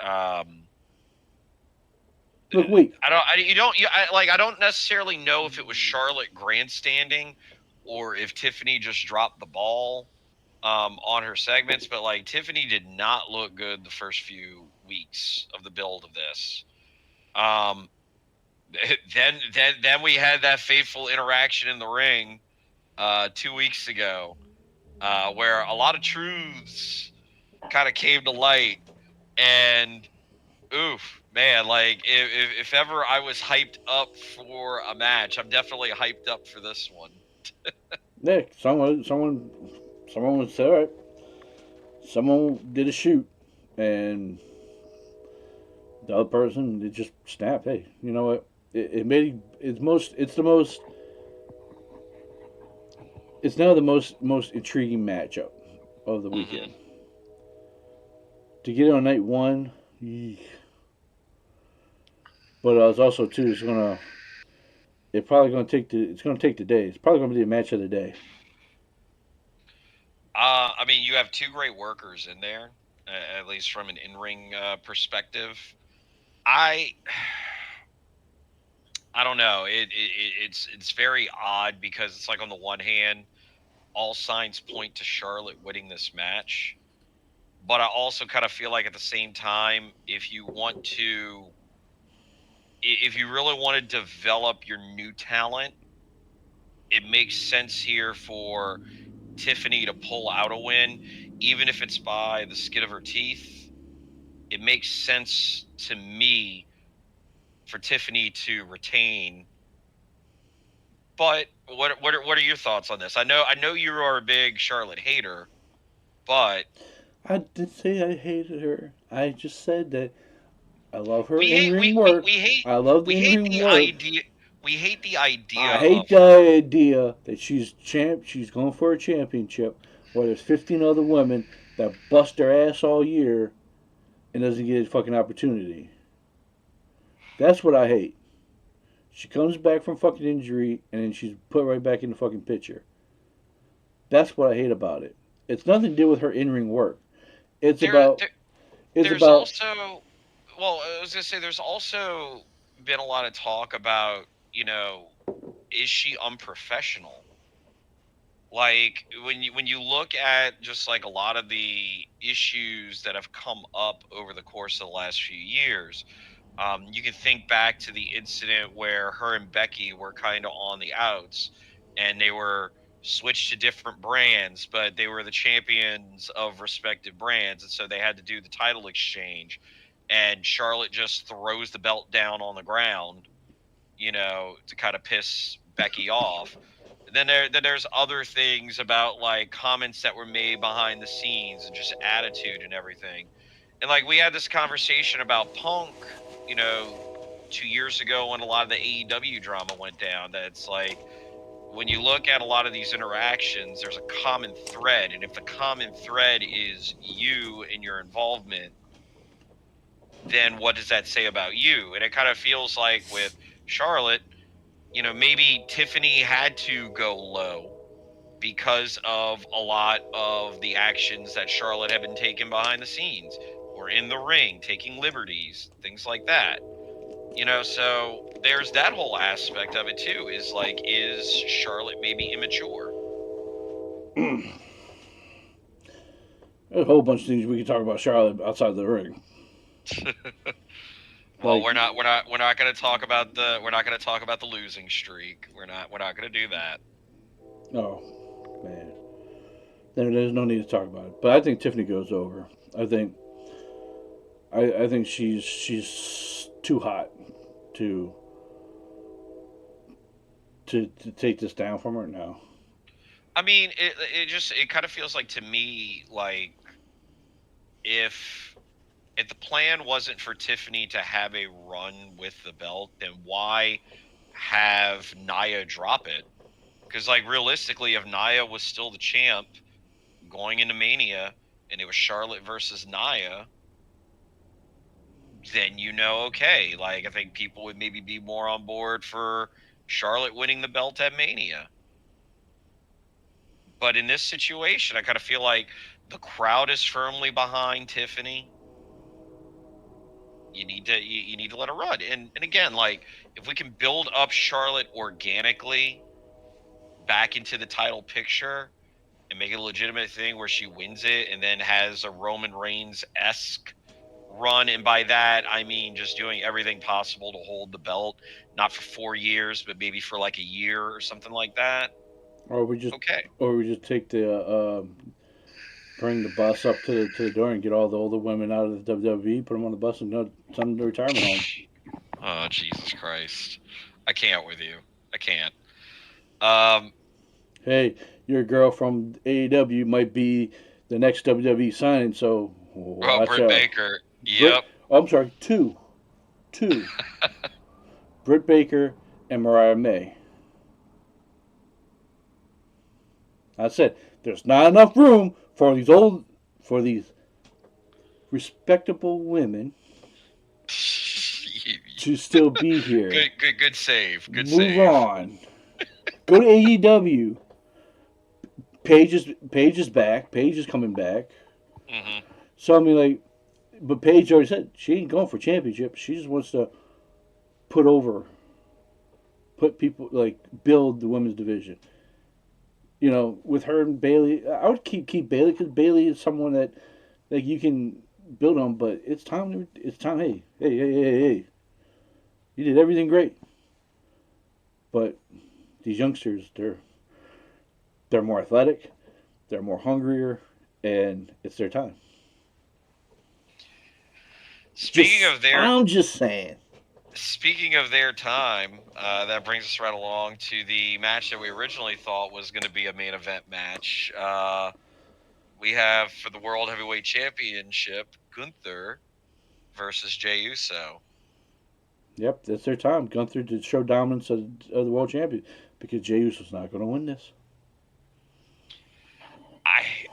Look, wait. I don't necessarily know if it was Charlotte grandstanding or if Tiffany just dropped the ball on her segments, but like Tiffany did not look good the first few weeks of the build of this. Um, then we had that fateful interaction in the ring 2 weeks ago, where a lot of truths kind of came to light, and oof, man, like if ever I was hyped up for a match, I'm definitely hyped up for this one. Nick, someone would say, all right, someone did a shoot, and the other person it just snapped. Hey, you know what? It made it's most. It's the most. It's now the most intriguing matchup of the Hmm. weekend. To get it on night one, but it's also too. It's gonna. It's probably gonna take the. It's gonna take the day. It's probably gonna be the match of the day. I mean, you have two great workers in there, at least from an in-ring perspective. I I don't know. It's very odd because it's like on the one hand, all signs point to Charlotte winning this match, but I also kind of feel like at the same time, if you really want to develop your new talent, it makes sense here for Tiffany to pull out a win, even if it's by the skin of her teeth. It makes sense to me for Tiffany to retain. But what are your thoughts on this? I know you are a big Charlotte hater, but I didn't say I hated her. I just said that I love her we in hate ring work. I love the we in hate ring the work. idea we hate the idea I of hate the idea that she's champ. She's going for a championship, while there's 15 other women that bust their ass all year and doesn't get a fucking opportunity. That's what I hate. She comes back from fucking injury and then she's put right back in the fucking picture. That's what I hate about it. It's nothing to do with her in ring work. It's there, about there it's there's about also well, I was gonna say there's also been a lot of talk about, is she unprofessional? Like when you look at just like a lot of the issues that have come up over the course of the last few years, you can think back to the incident where her and Becky were kind of on the outs, and they were switched to different brands, but they were the champions of respective brands, and so they had to do the title exchange. And Charlotte just throws the belt down on the ground, to kind of piss Becky off. Then there's other things about like comments that were made behind the scenes and just attitude and everything. And like we had this conversation about Punk, you know, 2 years ago when a lot of the AEW drama went down. That's like when you look at a lot of these interactions, there's a common thread, and if the common thread is you and your involvement, then what does that say about you? And it kind of feels like with Charlotte, maybe Tiffany had to go low because of a lot of the actions that Charlotte had been taking behind the scenes or in the ring, taking liberties, things like that. So there's that whole aspect of it too. Is Charlotte maybe immature? There's a whole bunch of things we could talk about Charlotte outside the ring. Well, Like, we're not going to talk about the losing streak. We're not going to do that. oh man, there's no need to talk about it. But I think Tiffany goes over. I think I think she's too hot to to take this down from her now. I mean, it kind of feels like to me like if the plan wasn't for Tiffany to have a run with the belt, then why have Nia drop it? Because like realistically, if Nia was still the champ going into Mania and it was Charlotte versus Nia, then okay, like I think people would maybe be more on board for Charlotte winning the belt at Mania. But in this situation, I kind of feel like the crowd is firmly behind Tiffany. You need to let her run. And again, like if we can build up Charlotte organically back into the title picture and make it a legitimate thing where she wins it and then has a Roman Reigns-esque run, and by that I mean just doing everything possible to hold the belt, not for 4 years, but maybe for like a year or something like that. Or we just Okay. or we just take the bring the bus up to the door and get all the older women out of the WWE, put them on the bus, and send them to retirement home. Oh, Jesus Christ. I can't with you. I can't. Um, Hey, your girl from AEW might be the next WWE signing, so oh, watch Britt out. Baker. Britt, Yep. oh, I'm sorry, two, Britt Baker and Mariah May. I said there's not enough room for these respectable women to still be here. Good save. Good Move save. on. Go to AEW. Paige is back. Paige is coming back. Hmm. So I mean, like, but Paige already said she ain't going for championship. She just wants to put over, put people like build the women's division. With her and Bailey, I would keep Bailey because Bailey is someone that like you can build on. But it's time. It's time. Hey! You did everything great, but these youngsters, they're more athletic, they're more hungrier, and it's their time. Speaking of their I'm just saying. Speaking of their time, that brings us right along to the match that we originally thought was going to be a main event match. We have for the World Heavyweight Championship Gunther versus Jey Uso. Yep, that's their time. Gunther to show dominance of the world champion because Jey Uso's not going to win this. I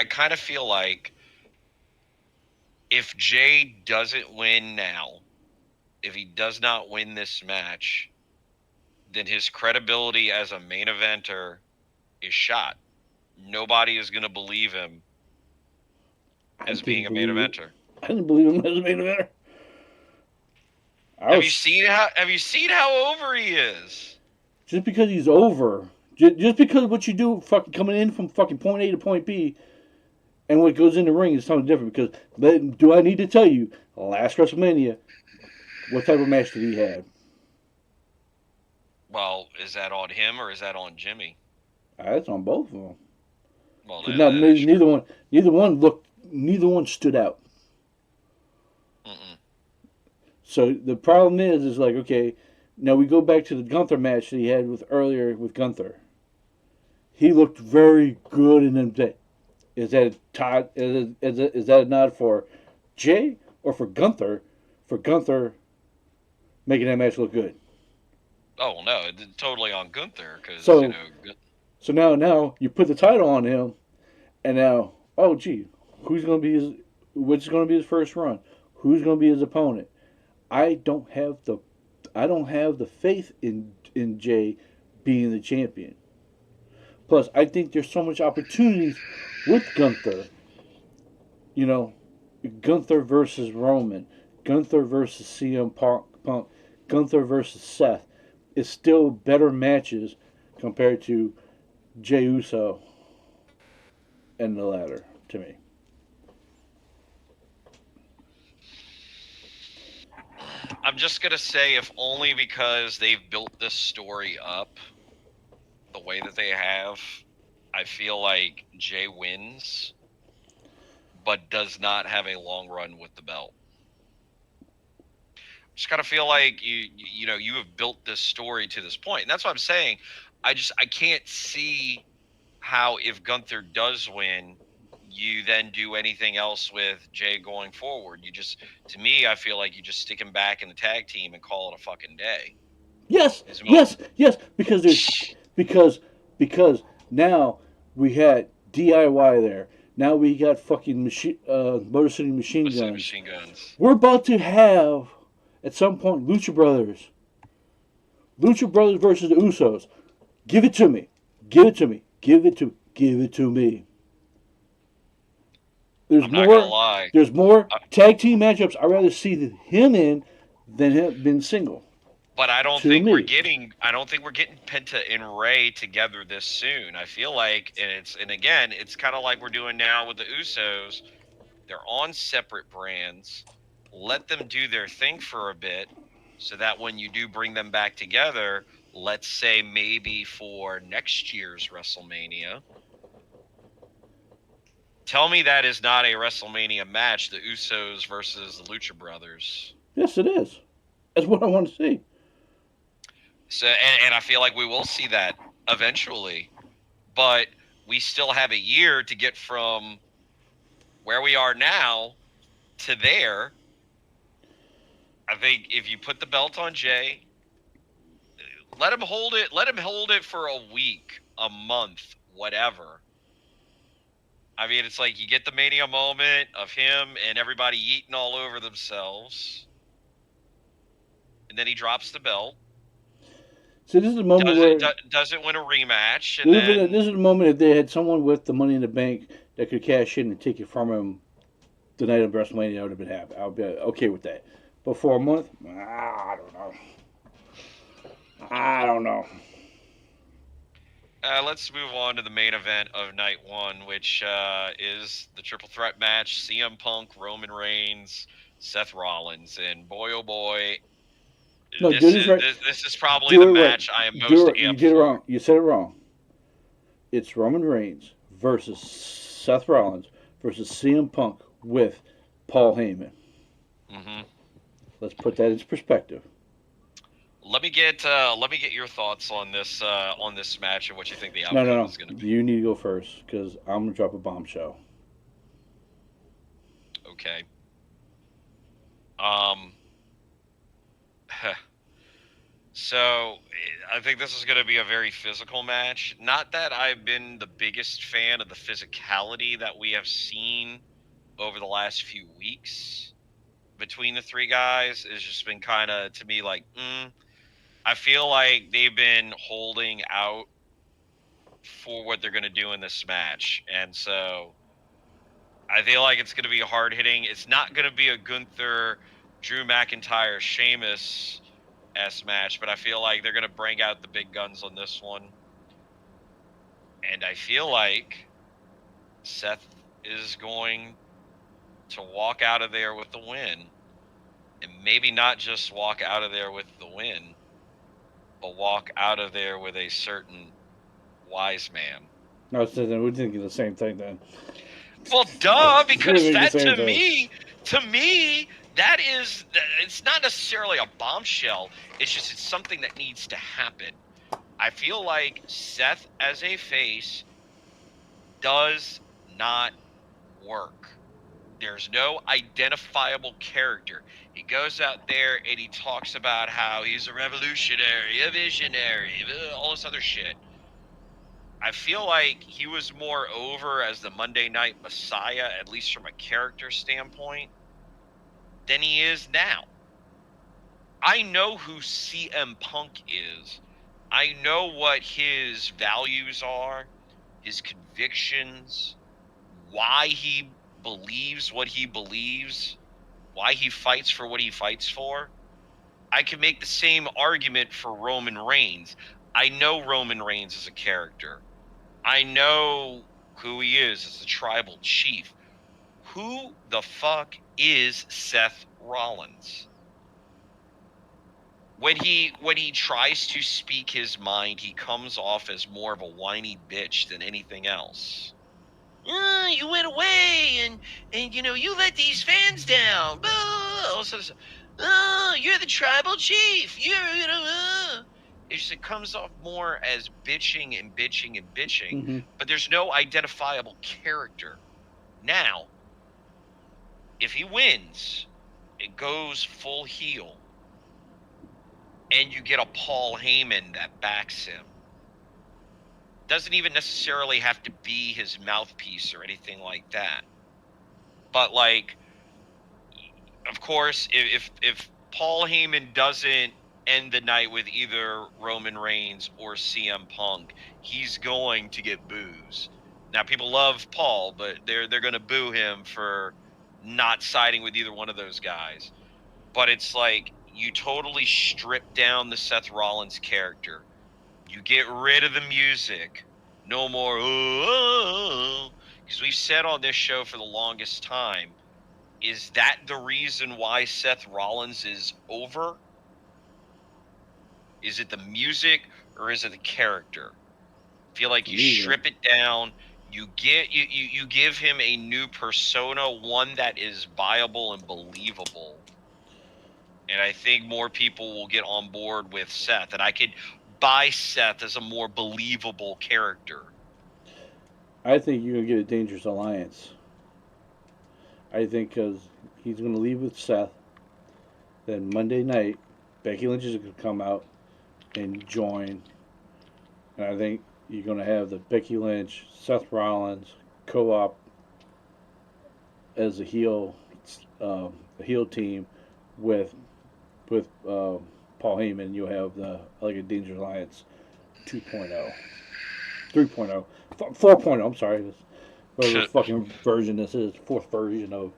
kind of feel like if Jey doesn't win now, if he does not win this match, then his credibility as a main eventer is shot. Nobody is going to believe him as being a main eventer. I didn't believe him as a main eventer. Have you seen how over he is? Just because he's over, just because what you do fucking coming in from fucking point A to point B, and what goes in the ring is something different. Because do I need to tell you, last WrestleMania, what type of match did he have? Well, is that on him or is that on Jimmy? That's on both of them. Well, Neither one stood out. Mm-mm. So the problem is like, okay, now we go back to the Gunther match that he had earlier with Gunther. He looked very good Is that Todd? Is that a nod for Jay or for Gunther? For Gunther making that match look good. Oh well, no, it's totally on Gunther because So now you put the title on him, and now gee, who's going to be his? What's going to be his first run? Who's going to be his opponent? I don't have the faith in Jay being the champion. Plus, I think there's so much opportunities with Gunther. You know, Gunther versus Roman, Gunther versus CM Punk, Gunther versus Seth. It's still better matches compared to Jey Uso and the latter to me. I'm just gonna say, if only because they've built this story up the way that they have, I feel like Jay wins, but does not have a long run with the belt. Just kind of feel like you have built this story to this point, and that's what I'm saying. I can't see how, if Gunther does win, you then do anything else with Jay going forward. To me, I feel like you just stick him back in the tag team and call it a fucking day. Yes, Is yes, yes. Because because now we had DIY there. Now we got fucking Motor City Machine Guns. Machine Guns. We're about to have at some point Lucha Brothers. Lucha Brothers versus the Usos. Give it to me. Give it to me. Give it to me. There's I'm not gonna more. lie. There's more tag team matchups I'd rather see him in than him been single. But I don't To think we're me. getting. I don't think we're getting Penta and Ray together this soon. I feel like, and again, it's kind of like we're doing now with the Usos. They're on separate brands. Let them do their thing for a bit, so that when you do bring them back together, let's say maybe for next year's WrestleMania, tell me that is not a WrestleMania match, the Usos versus the Lucha Brothers. Yes, it is. That's what I want to see. So, and I feel like we will see that eventually, but we still have a year to get from where we are now to there. I think if you put the belt on Jay, let him hold it. Let him hold it for a week, a month, whatever. I mean, it's like you get the Mania moment of him and everybody eating all over themselves, and then he drops the belt. So this is a moment Doesn't where doesn't win a rematch, and then this is a moment if they had someone with the money in the bank that could cash in and take it from him the night of WrestleMania, I would have been happy. I would be okay with that. But for a month, I don't know. I don't know. let's move on to the main event of night one, which is the triple threat match: CM Punk, Roman Reigns, Seth Rollins, and boy oh boy, No, do this this is right. this is probably Do the it right. match I am Do most it. You amped did it for. wrong. You said it wrong. It's Roman Reigns versus Seth Rollins versus CM Punk with Paul Heyman. Hmm. Let's put that into perspective. Let me get your thoughts on this match and what you think the No, no, outcome no. is going to be. You need to go first because I'm gonna drop a bombshell. Okay. Um. So I think this is going to be a very physical match. Not that I've been the biggest fan of the physicality that we have seen over the last few weeks between the three guys. It's just been kind of, to me, like, I feel like they've been holding out for what they're going to do in this match. And so I feel like it's going to be hard hitting. It's not going to be a Gunther, Drew McIntyre, Sheamus match, but I feel like they're going to bring out the big guns on this one. And I feel like Seth is going to walk out of there with the win. And maybe not just walk out of there with the win, but walk out of there with a certain wise man. No, we're thinking the same thing then. Well, duh, We're because thinking the that same thing. to me, that is, it's not necessarily a bombshell. It's something that needs to happen. I feel like Seth as a face does not work. There's no identifiable character. He goes out there and he talks about how he's a revolutionary, a visionary, all this other shit. I feel like he was more over as the Monday Night Messiah, at least from a character standpoint, than he is now. I know who CM Punk is. I know what his values are, his convictions, why he believes what he believes, why he fights for what he fights for. I can make the same argument for Roman Reigns. I know Roman Reigns as a character. I know who he is as a tribal chief. Who the fuck is Seth Rollins? When he tries to speak his mind, he comes off as more of a whiny bitch than anything else. You went away and you let these fans down. Also, you're the tribal chief. It comes off more as bitching and bitching and bitching, Mm-hmm. but there's no identifiable character. Now, if he wins, it goes full heel, and you get a Paul Heyman that backs him. Doesn't even necessarily have to be his mouthpiece or anything like that. But like, of course, if Paul Heyman doesn't end the night with either Roman Reigns or CM Punk, he's going to get boos. Now, people love Paul, but they're going to boo him for not siding with either one of those guys. But it's like you totally strip down the Seth Rollins character. You get rid of the music. No more, because we've said on this show for the longest time, is that the reason why Seth Rollins is over? Is it the music or is it the character? I feel like For you me, strip it down, you give him a new persona, one that is viable and believable. And I think more people will get on board with Seth, and I could buy Seth as a more believable character. I think you're gonna get a dangerous alliance. I think because he's gonna leave with Seth. Then Monday night, Becky Lynch is gonna come out and join, and I think you're gonna have the Becky Lynch, Seth Rollins co-op as the heel team with Paul Heyman. You'll have the like a Dangerous Alliance 2.0, 3.0, 4.0. I'm sorry, whatever fucking version this is, fourth version of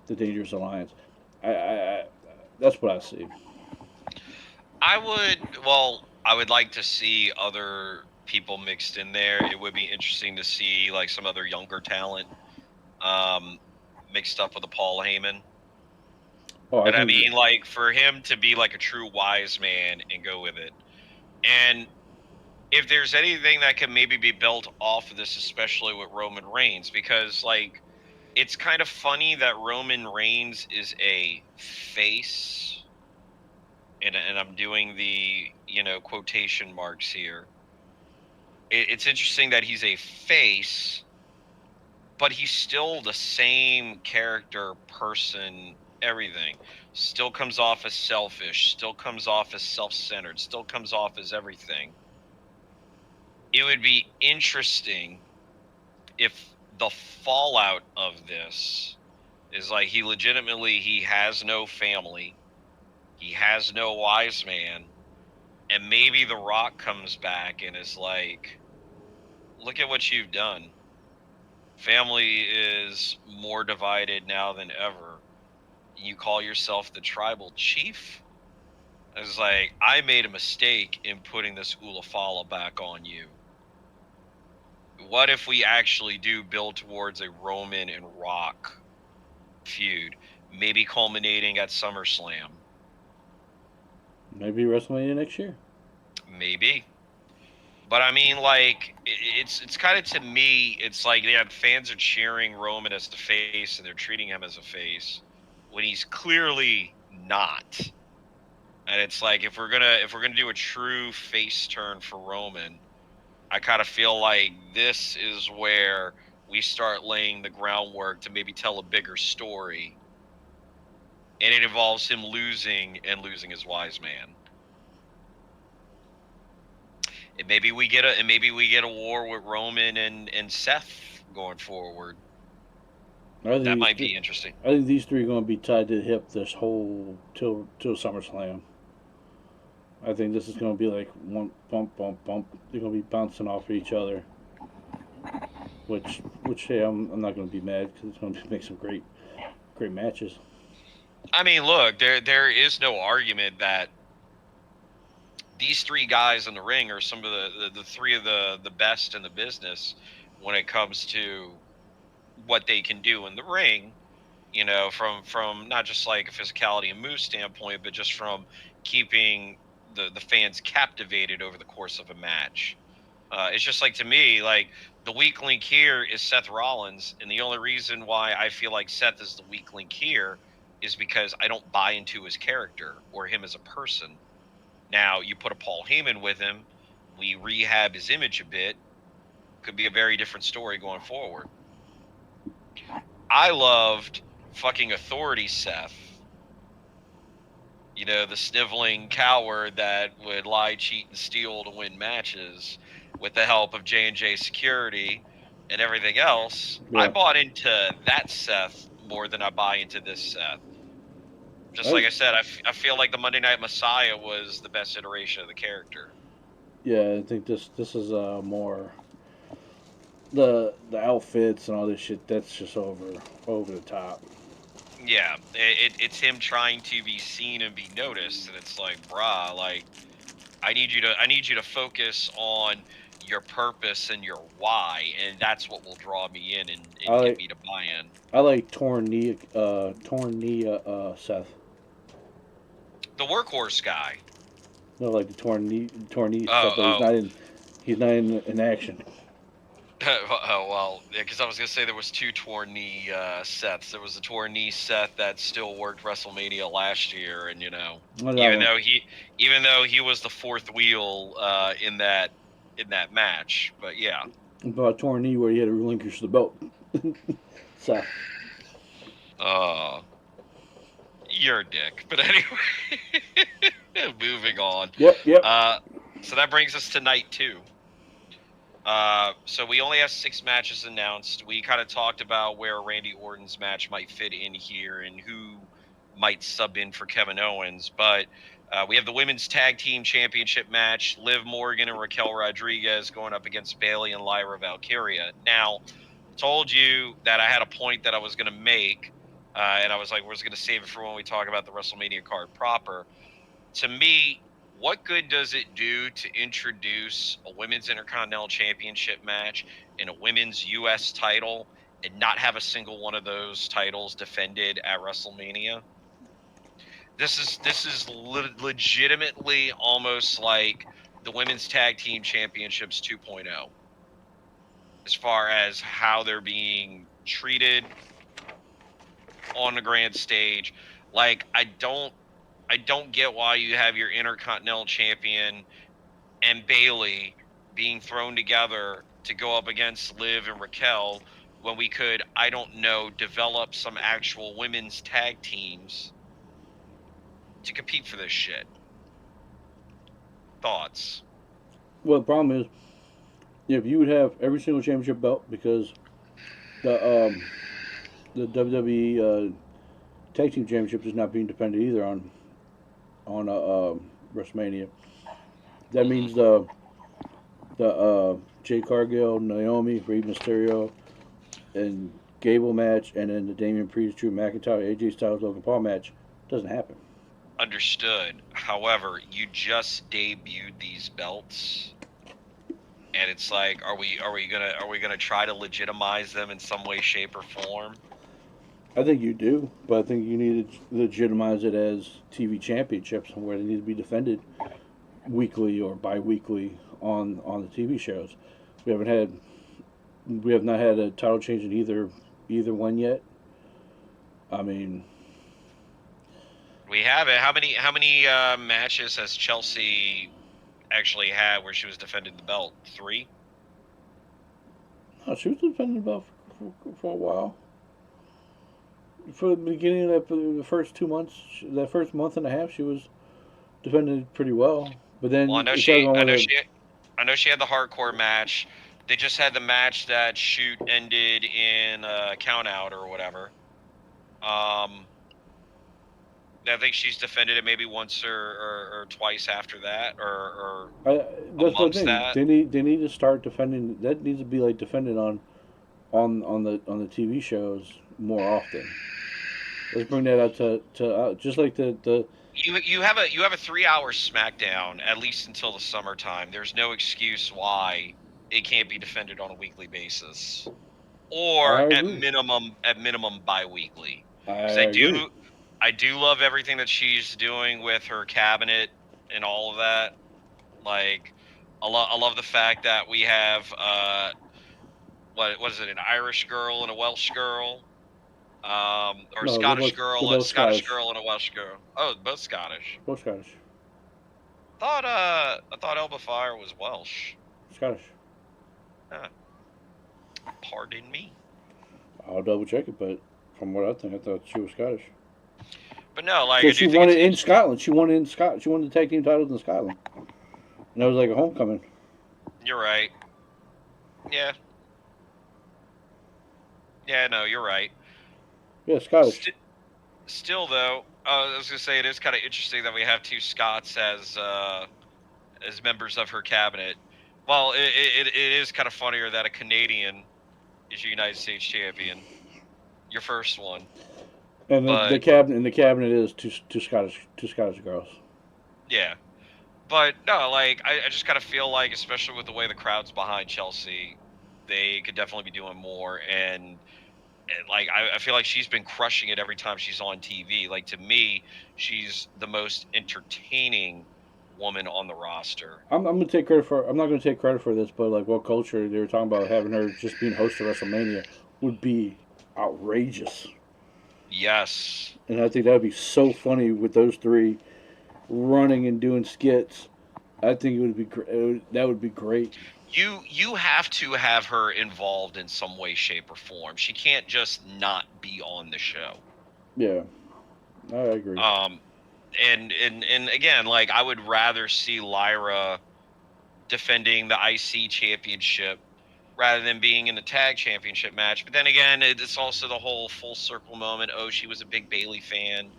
the Dangerous Alliance. I that's what I see. I would like to see other people mixed in there. It would be interesting to see like some other younger talent um, mixed up with a Paul Heyman. Oh, I And I think mean, like for him to be like a true wise man and go with it. And if there's anything that can maybe be built off of this, especially with Roman Reigns, because like it's kind of funny that Roman Reigns is a face, and I'm doing the quotation marks here. It's interesting that he's a face, but he's still the same character, person, everything. Still comes off as selfish, still comes off as self-centered, still comes off as everything. It would be interesting if the fallout of this is like he has no family, he has no wise man, and maybe The Rock comes back and is like, look at what you've done. Family is more divided now than ever. You call yourself the tribal chief? It's like, I made a mistake in putting this Ulafala back on you. What if we actually do build towards a Roman and Rock feud, maybe culminating at SummerSlam? maybe WrestleMania next year. Maybe. But I mean, like, it's kind of, to me, it's like fans are cheering Roman as the face and they're treating him as a face when he's clearly not. And it's like if we're gonna do a true face turn for Roman, I kind of feel like this is where we start laying the groundwork to maybe tell a bigger story, and it involves him losing and losing his wise man. And maybe we get a war with Roman and Seth going forward. I think That these might three, be interesting. I think these three are going to be tied to the hip this whole till SummerSlam. I think this is going to be like one bump, bump, bump. They're going to be bouncing off of each other. Which hey, I'm not going to be mad because it's going to make some great matches. I mean, look, there is no argument that these three guys in the ring are some of the three of the best in the business when it comes to what they can do in the ring. You know, from not just like a physicality and move standpoint, but just from keeping the fans captivated over the course of a match. It's just like, to me, like, the weak link here is Seth Rollins, and the only reason why I feel like Seth is the weak link here is because I don't buy into his character or him as a person. Now, you put a Paul Heyman with him, we rehab his image a bit, could be a very different story going forward. I loved fucking Authority Seth, you know, the sniveling coward that would lie, cheat, and steal to win matches with the help of J&J Security and everything else. I Yeah, bought into that Seth more than I buy into this Seth. Just like I I said, I feel like the Monday Night Messiah was the best iteration of the character. yeah, I think this is more the outfits and all this shit. That's just over the top. Yeah, it's him trying to be seen and be noticed, and it's like, brah, like, I need you to focus on your purpose and your why, and that's what will draw me in I and get like me to buy in. I like torn knee Seth. The workhorse guy. No, like the torn knee Seth, but Oh, he's not in action. oh well, yeah, because I was gonna say there was two torn knee Seths. There was a torn knee Seth that still worked WrestleMania last year, and, you know, Not that even one. though he even though he was the fourth wheel in that match, but yeah. About a torn knee where he had to relinquish the belt. Seth. Uh, you're a dick. But anyway, moving on. Yep, yep. Uh, so that brings us to night two. So we only have 6 matches announced. We kind of talked about where Randy Orton's match might fit in here and who might sub in for Kevin Owens. But we have the women's tag team championship match: Liv Morgan and Raquel Rodriguez going up against Bayley and Lyra Valkyria. Now, told you that I had a point that I was going to make, and I was like, we're just going to save it for when we talk about the WrestleMania card proper. To me, what good does it do to introduce a women's Intercontinental Championship match and a women's U.S. title and not have a single one of those titles defended at WrestleMania? This is legitimately almost like the women's tag team championships 2.0, as far as how they're being treated on the grand stage. Like, I don't get why you have your Intercontinental Champion and Bayley being thrown together to go up against Liv and Raquel when we could, I don't know, develop some actual women's tag teams to compete for this shit. Thoughts? Well, the problem is, if you would have every single championship belt because the WWE tag team championship is not being defended either on WrestleMania. That Hmm. means the Jay Cargill, Naomi, Rey Mysterio, and Gable match, and then the Damian Priest, Drew McIntyre, AJ Styles, Logan Paul match doesn't happen. Understood. However, you just debuted these belts, and it's like, are we gonna try to legitimize them in some way, shape, or form? I think you do, but I think you need to legitimize it as TV championships where they need to be defended weekly or bi-weekly on the TV shows. We haven't had we have not had a title change in either one yet. I mean, We have it. How many matches has Chelsea actually had where she was defending the belt? 3. she was defending the belt for a while. For the beginning of the first 2 months, that first month and a half, she was defended pretty well. But Well, then it started going with I know she had the hardcore match. They just had the match that shoot ended in count out or whatever. I think she's defended it maybe once or twice after that, or that's one amongst thing. that. They need to start defending. That needs to be like defended on the TV shows more often. Let's bring that out to just like the You have a 3 hour SmackDown at least until the summertime. There's no excuse why it can't be defended on a weekly basis, or I agree. at minimum biweekly. I Because agree. I do love everything that she's doing with her cabinet and all of that. Like, I love the fact that we have what is it, an Irish girl and a Welsh girl, or a No, they're both they're both Scottish Scottish. girl and a Welsh girl. Oh, both Scottish. Both Scottish. I thought Elba Fire was Welsh. Scottish. Huh, pardon me. I'll double check it, but from what I think, I thought she was Scottish. But no, like I Because do she think won it's it in Scotland. She won it in Scotland. She won the tag team titles in Scotland, and that was like a homecoming. you're right. Yeah. Yeah, no, you're right. Yeah, Scottish. Still, though, I was gonna say it is kind of interesting that we have two Scots as members of her cabinet. Well, it is kind of funnier that a Canadian is your United States champion, your first one. And the But cabinet is two Scottish girls. yeah, but no, like I just kind of feel like, especially with the way the crowd's behind Chelsea, they could definitely be doing more. And like I feel like she's been crushing it every time she's on TV. Like, to me, she's the most entertaining woman on the roster. I'm gonna take credit for. I'm not gonna take credit for this, but like what culture they were talking about having her just being host of WrestleMania would be outrageous, Yes. and I think that would be so funny with those three running and doing skits. I think it would be that would be great. You have to have her involved in some way, shape, or form. She can't just not be on the show. Yeah, I agree. Um and again, like I would rather see Lyra defending the IC championship rather than being in the tag championship match. But then again, it's also the whole full circle moment. Oh, she was a big Bailey fan,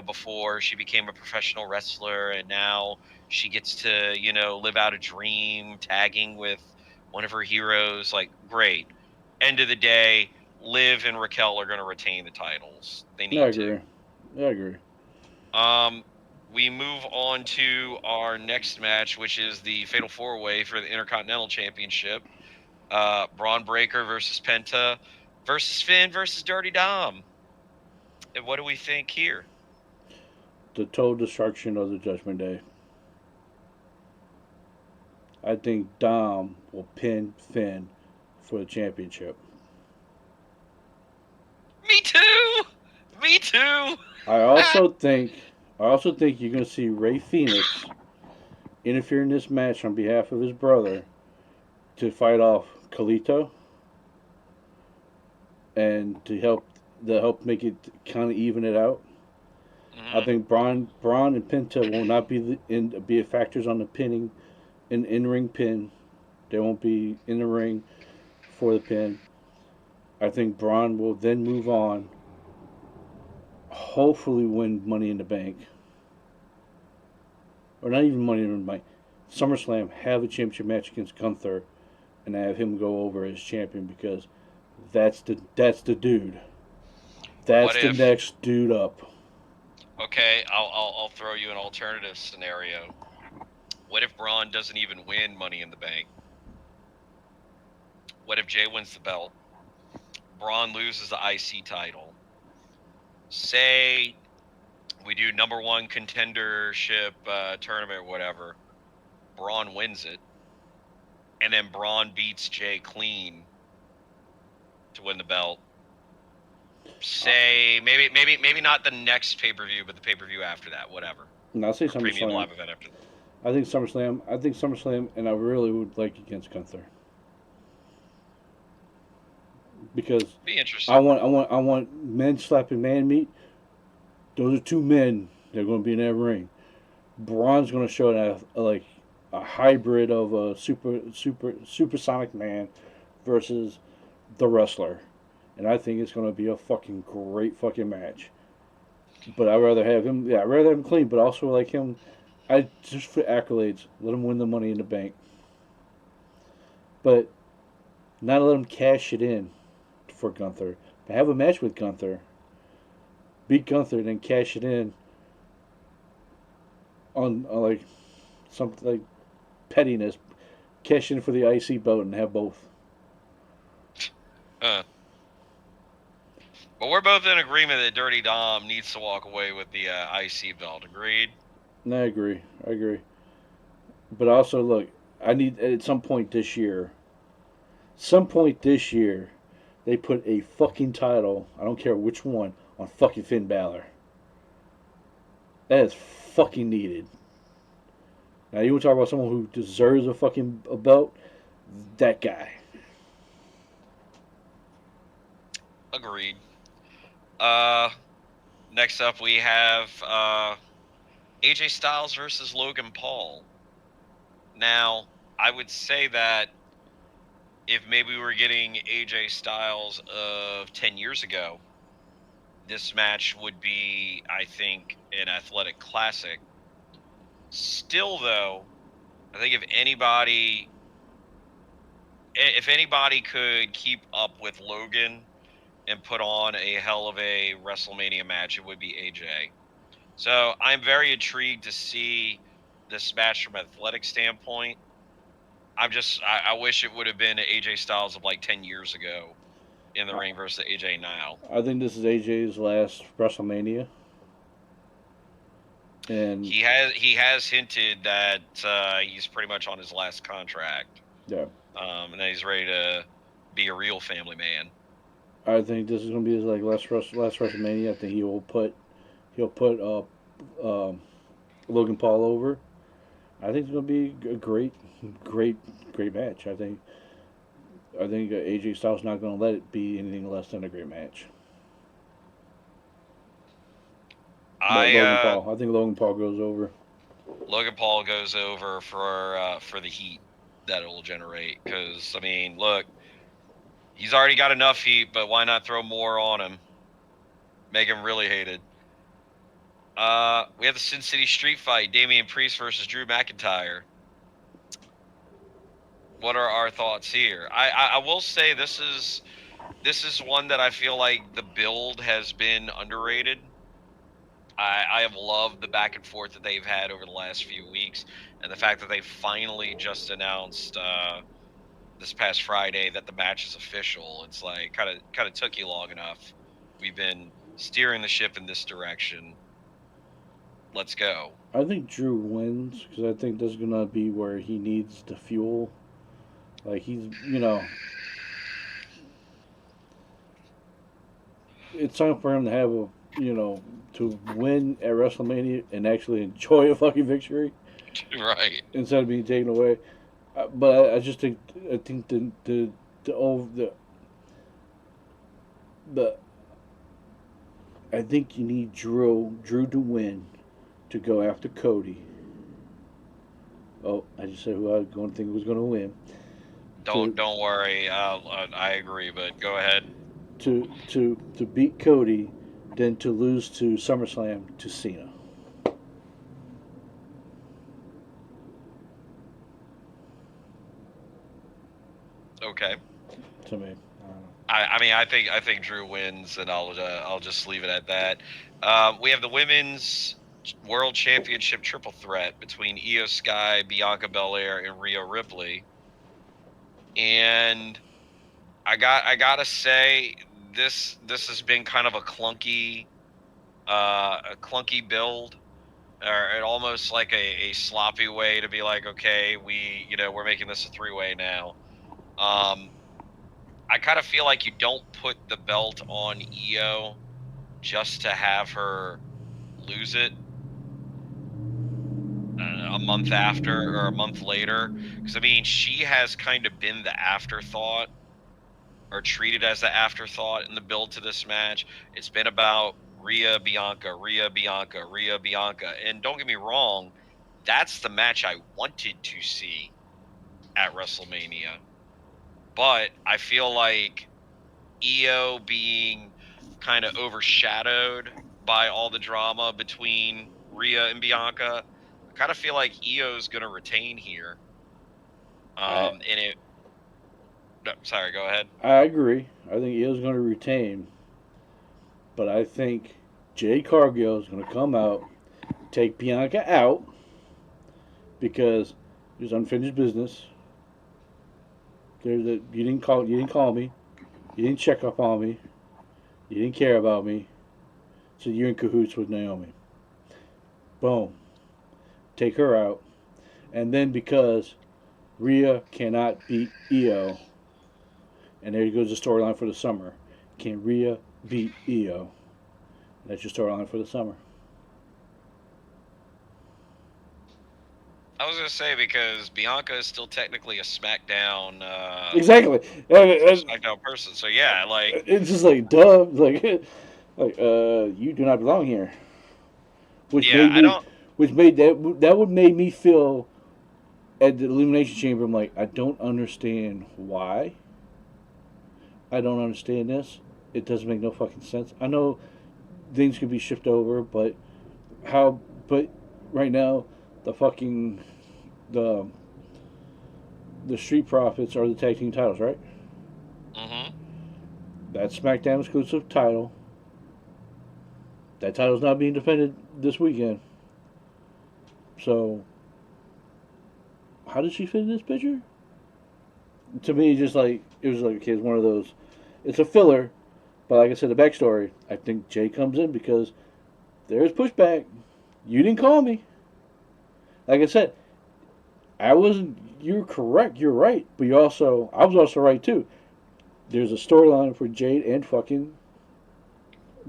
before she became a professional wrestler, and now she gets to, live out a dream tagging with one of her heroes. Like, great. End of the day, Liv and Raquel are going to retain the titles. They I need to. agree. I agree. Um, we move on to our next match, which is the Fatal 4-Way for the Intercontinental Championship. Braun Breaker versus Penta versus Finn versus Dirty Dom. And what do we think here? The total destruction of the Judgment Day. I think Dom will pin Finn for the championship. Me too. Me too. I also think you're going to see Ray Phoenix interfere in this match on behalf of his brother to fight off Kalito and to help make it kind of even it out. I think Braun and Penta will not be factors on the pinning in ring pin. They won't be in the ring for the pin. I think Braun will then move on, hopefully win Money in the Bank. Or not even Money in the Bank. SummerSlam, have a championship match against Gunther and have him go over as champion because that's the dude. That's the next dude up. Okay, I'll throw you an alternative scenario. What if Braun doesn't even win Money in the Bank? What if Jay wins the belt? Braun loses the IC title. Say we do number one contendership tournament or whatever. Braun wins it, and then Braun beats Jay clean to win the belt. Say maybe not the next pay-per-view, but the pay-per-view after that, whatever. And I'll say Premium SummerSlam. live event after that. I think SummerSlam, and I really would like against Gunther. because Be interesting. I want men slapping man meat. Those are two men that are going to be in that ring. Braun's going to show that like a hybrid of a supersonic man versus the wrestler, and I think it's going to be a fucking great fucking match. But I'd rather have him. Yeah, I'd rather have him clean, but also like him. I just for accolades, let him win the Money in the Bank, but not let him cash it in for Gunther. But have a match with Gunther, beat Gunther, then cash it in on like something like pettiness, cash in for the IC belt and have both. Uh, but we're both in agreement that Dirty Dom needs to walk away with the IC belt. Agreed. And I agree. I agree. But also, look, I need at some point this year, they put a fucking title. I don't care which one on fucking Finn Balor. That is fucking needed. Now you want to talk about someone who deserves a fucking a belt? That guy. Agreed. Uh, Next up we have AJ Styles versus Logan Paul. Now, I would say that if maybe we were getting AJ Styles of 10 years ago, this match would be, I think, an athletic classic. Still, though, I think if anybody could keep up with Logan and put on a hell of a WrestleMania match, it would be AJ. So I'm very intrigued to see this match from an athletic standpoint. I wish it would have been AJ Styles of like 10 years ago in the I, ring versus AJ now. I think this is AJ's last WrestleMania, and He has hinted that he's pretty much on his last contract, yeah, and that he's ready to be a real family man. I think this is gonna be his like last WrestleMania. I think he'll put Logan Paul over. I think it's gonna be a great, great match. I think AJ Styles not gonna let it be anything less than a great match. But I Logan Paul, I think Logan Paul goes over. Logan Paul goes over for the heat that it will generate. Because I mean, look, he's already got enough heat, but why not throw more on him? Make him really hated. We have the Sin City Street Fight: Damian Priest versus Drew McIntyre. What are our thoughts here? I will say this is one that I feel like the build has been underrated. I have loved the back and forth that they've had over the last few weeks, and the fact that they finally just announced this past Friday that the match is official. It's like kind of took you long enough. We've been steering the ship in this direction. Let's go. I think Drew wins because I think this is gonna be where he needs the fuel. Like it's time for him to have a to win at WrestleMania and actually enjoy a fucking victory Right. instead of being taken away. But I just think the over the I think you need Drew to win to go after Cody. Oh, I just said who I was going to think was going to win. Don't worry. I agree, but go ahead. To beat Cody, then to lose to SummerSlam to Cena. Okay. To me, I mean I think Drew wins, and I'll just leave it at that. We have the women's world championship triple threat between Io Sky, Bianca Belair, and Rhea Ripley. And I gotta say this has been kind of a clunky build, or almost like a sloppy way to be like, okay, we're making this a three-way now. Um, I kind of feel like you don't put the belt on Io just to have her lose it a month after or a month later, because I mean she has kind of been the afterthought are treated as the afterthought in the build to this match. It's been about Rhea Bianca, Rhea Bianca, Rhea Bianca. And don't get me wrong, that's the match I wanted to see at WrestleMania. But I feel like EO being kind of overshadowed by all the drama between Rhea and Bianca, I kind of feel like EO is going to retain here. I And it, no, sorry, go ahead. I agree. I think Io's going to retain, but I think Jade Cargill is going to come out, take Bianca out because there's unfinished business. You didn't call me, you didn't check up on me, you didn't care about me, so you're in cahoots with Naomi. Boom, take her out, and then because Rhea cannot beat Io, and there goes the storyline for the summer. Can Rhea beat Io? That's your storyline for the summer. I was gonna say because Bianca is still technically a Exactly. SmackDown person. So yeah, like It's just like duh, you do not belong here. Which yeah, made I me, don't. which made that would made me feel at the Elimination Chamber. I'm like, I don't understand why. I don't understand this. It doesn't make no fucking sense. I know things could be shifted over, but how? But right now, the fucking the the Street Profits are the tag team titles, right? Hmm. That's SmackDown exclusive title. That title's not being defended this weekend. So, how did she fit in this picture? To me, just like it was like okay, it's one of those. It's a filler, but like I said, the backstory. I think Jay comes in because there's pushback. You didn't call me. Like I said, I wasn't. You're correct. You're right. But I was also right too. There's a storyline for Jade and fucking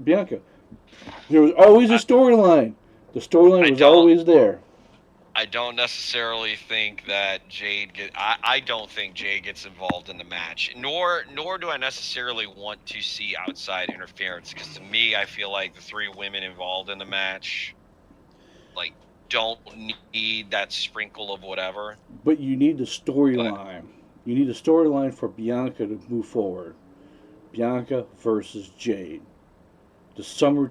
Bianca. There was always a I, storyline. The storyline I was don't. always there. I don't necessarily think that Jade get. I don't think Jade gets involved in the match. Nor do I necessarily want to see outside interference. Because to me, I feel like the three women involved in the match like don't need that sprinkle of whatever. But you need the But storyline. You need a storyline for Bianca to move forward. Bianca versus Jade. The summer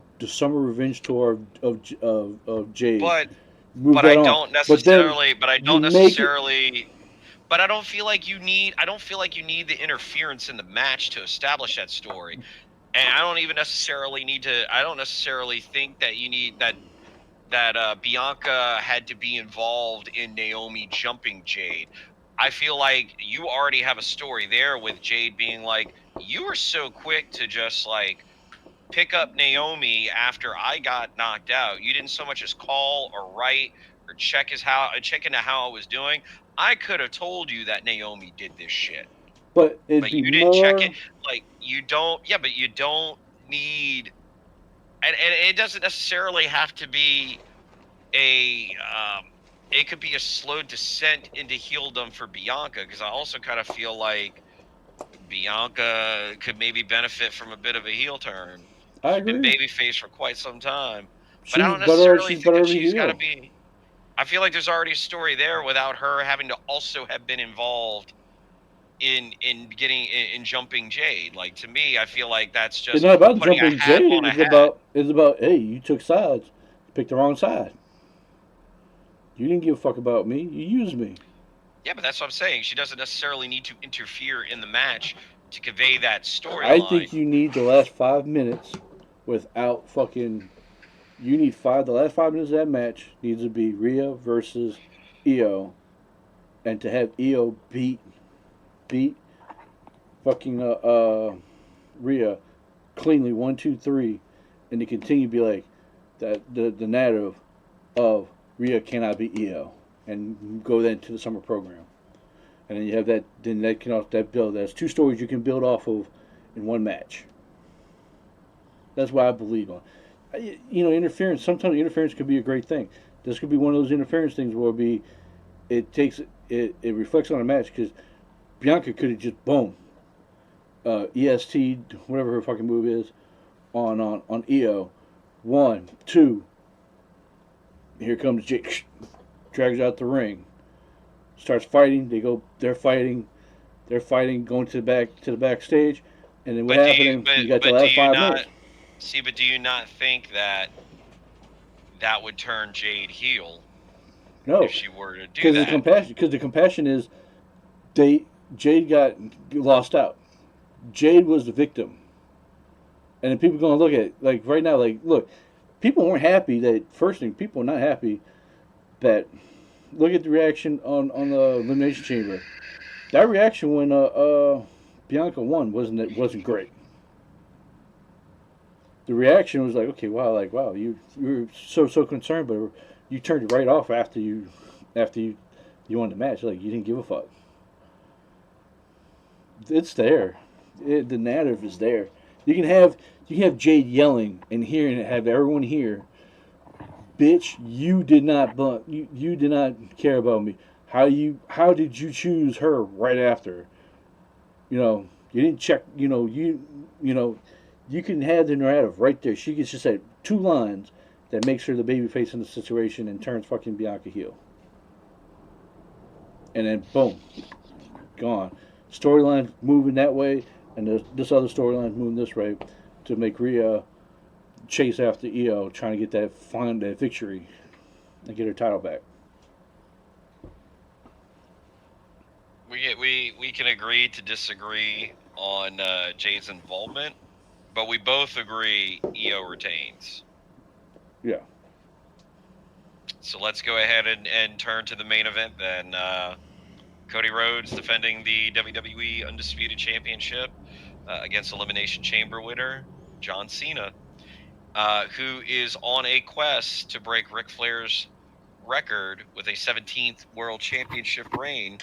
revenge tour of Jade. but Move but that on. But then I you don't make it. necessarily but I don't feel like you need I don't feel like you need the interference in the match to establish that story. And I don't necessarily think that you need that Bianca had to be involved in Naomi jumping Jade. I feel like you already have a story there with Jade being like, you were so quick to just like pick up Naomi after I got knocked out. You didn't so much as call or write or check into how I was doing. I could have told you that Naomi did this shit, But it'd but be you didn't check it. more. Like you don't. Yeah, but you don't need. And it doesn't necessarily have to be a. It could be a slow descent into heeldom for Bianca because I also kind of feel like Bianca could maybe benefit from a bit of a heel turn. I She's been agree. babyface for quite some time, but I don't necessarily She's think better that of a she's got to heel. be. I feel like there's already a story there without her having to also have been involved in jumping Jade. Like to me, I feel like that's It's just not about putting a jumping hat Jade. on a hat. It's about hey, you took sides, you picked the wrong side. You didn't give a fuck about me. You used me. Yeah, but that's what I'm saying. She doesn't necessarily need to interfere in the match to convey that I think storyline. you need the last 5 minutes without fucking. You need five. The last 5 minutes of that match needs to be Rhea versus Io, and to have Io beat fucking Rhea cleanly 1, 2, 3, and to continue to be like that the narrative of Rhea cannot beat Io, and go then to the summer program, and then you have that. Then that can that build. That's two stories you can build off of in one match. That's what I believe on. Interference. Sometimes interference could be a great thing. This could be one of those interference things where it reflects on a match because Bianca could have just boom. EST, whatever her fucking move is, on EO. One, two. Here comes Jake. Drags out the ring. Starts fighting. They go. They're fighting. They're fighting. Going to the backstage. And then what But do happened? you And you got the do last you 5 minutes. not see? But do you not think that that would turn Jade heel if No, she were to do because the that? compassion. Because the compassion is they Jade got lost out. Jade was the victim, and then people going to look at it, like right now. Like, look, people weren't happy that first thing. People were not happy that look at the reaction on the elimination chamber. That reaction when Bianca won wasn't great. The reaction was like, okay, wow, like wow, you were so concerned, but you turned it right off after you won the match. Like you didn't give a fuck. It's there. The narrative is there. You can have Jade yelling and hearing it, have everyone hear, bitch, you did not you did not care about me. How did you choose her right after? You know, you didn't check. You know, you can have the narrative right there. She gets just said 2 lines that makes her the baby face in the situation and turns fucking Bianca heel, and then boom, gone. Storyline moving that way, and this other storyline moving this way to make Rhea chase after Io, trying to get find that victory and get her title back. We can agree to disagree on Jade's involvement, but we both agree Io retains. Yeah. So let's go ahead and turn to the main event then. Cody Rhodes defending the WWE Undisputed Championship against Elimination Chamber winner John Cena, who is on a quest to break Ric Flair's record with a 17th World Championship reign.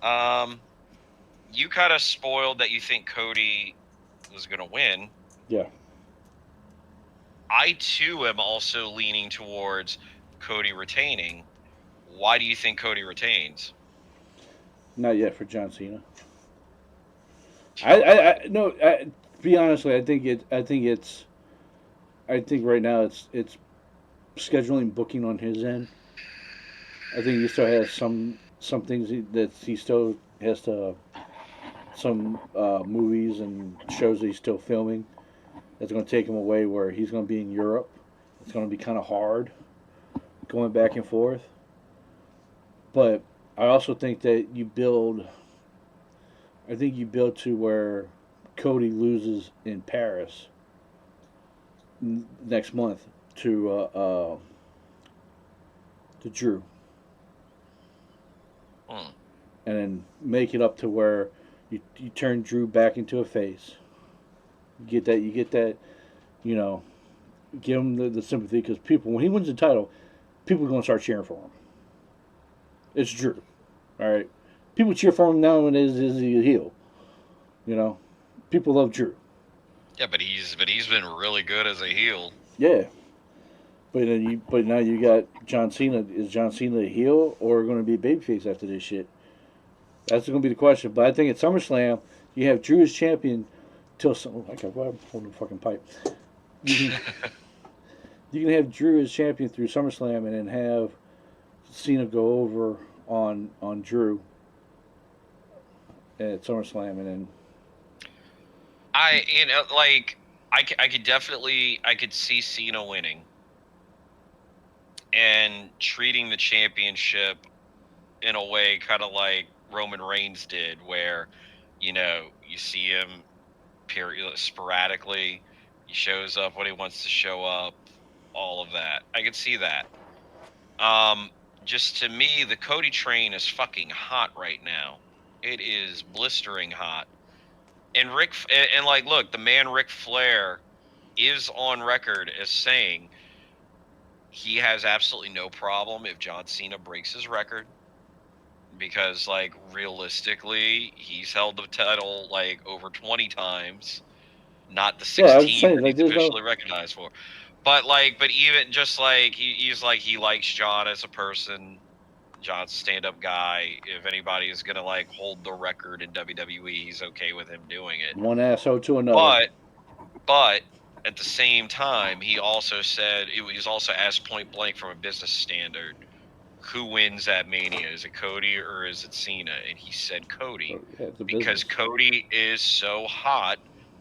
Um, you kind of spoiled that you think Cody was going to win. Yeah. I too am also leaning towards Cody retaining. Why do you think Cody retains? Not yet for John Cena. I no. Be honestly, I think right now it's scheduling booking on his end. I think he still has some things that he still has to some movies and shows that he's still filming. That's going to take him away where he's going to be in Europe. It's going to be kind of hard going back and forth. But I also think that you build. I think you build to where Cody loses in Paris next month to Drew, Hmm. and then make it up to where you turn Drew back into a face. You get that. You know, give him the sympathy because people when he wins the title, people are going to start cheering for him. It's Drew, all right. People cheer for him now when is he a heel. You know, people love Drew. Yeah, but he's been really good as a heel. Yeah, but now you got John Cena. Is John Cena a heel or going to be a babyface after this shit? That's going to be the question. But I think at SummerSlam you have Drew as champion till some. I got I'm holding a fucking pipe. You can you can have Drew as champion through SummerSlam and then have Cena go over on Drew at SummerSlam and then Like I could definitely I could see Cena winning and treating the championship in a way kind of like Roman Reigns did, where you see him period sporadically. He shows up when he wants to show up. All of that, I could see that. Um, just to me, the Cody train is fucking hot right now. It is blistering hot. And like, look, the man Ric Flair is on record as saying he has absolutely no problem if John Cena breaks his record because, like, realistically, he's held the title like over 20 times, not the yeah, I was 16 saying that like he's there's no officially recognized for. But like, but even just like he's like he likes John as a person. John's stand-up guy. If anybody is gonna like hold the record in WWE, he's okay with him doing it. One asshole to another. But at the same time, he also said he was also asked point blank from a business standard, who wins at Mania? Is it Cody or is it Cena? And he said Cody, Yeah, it's a because business. Cody is so hot.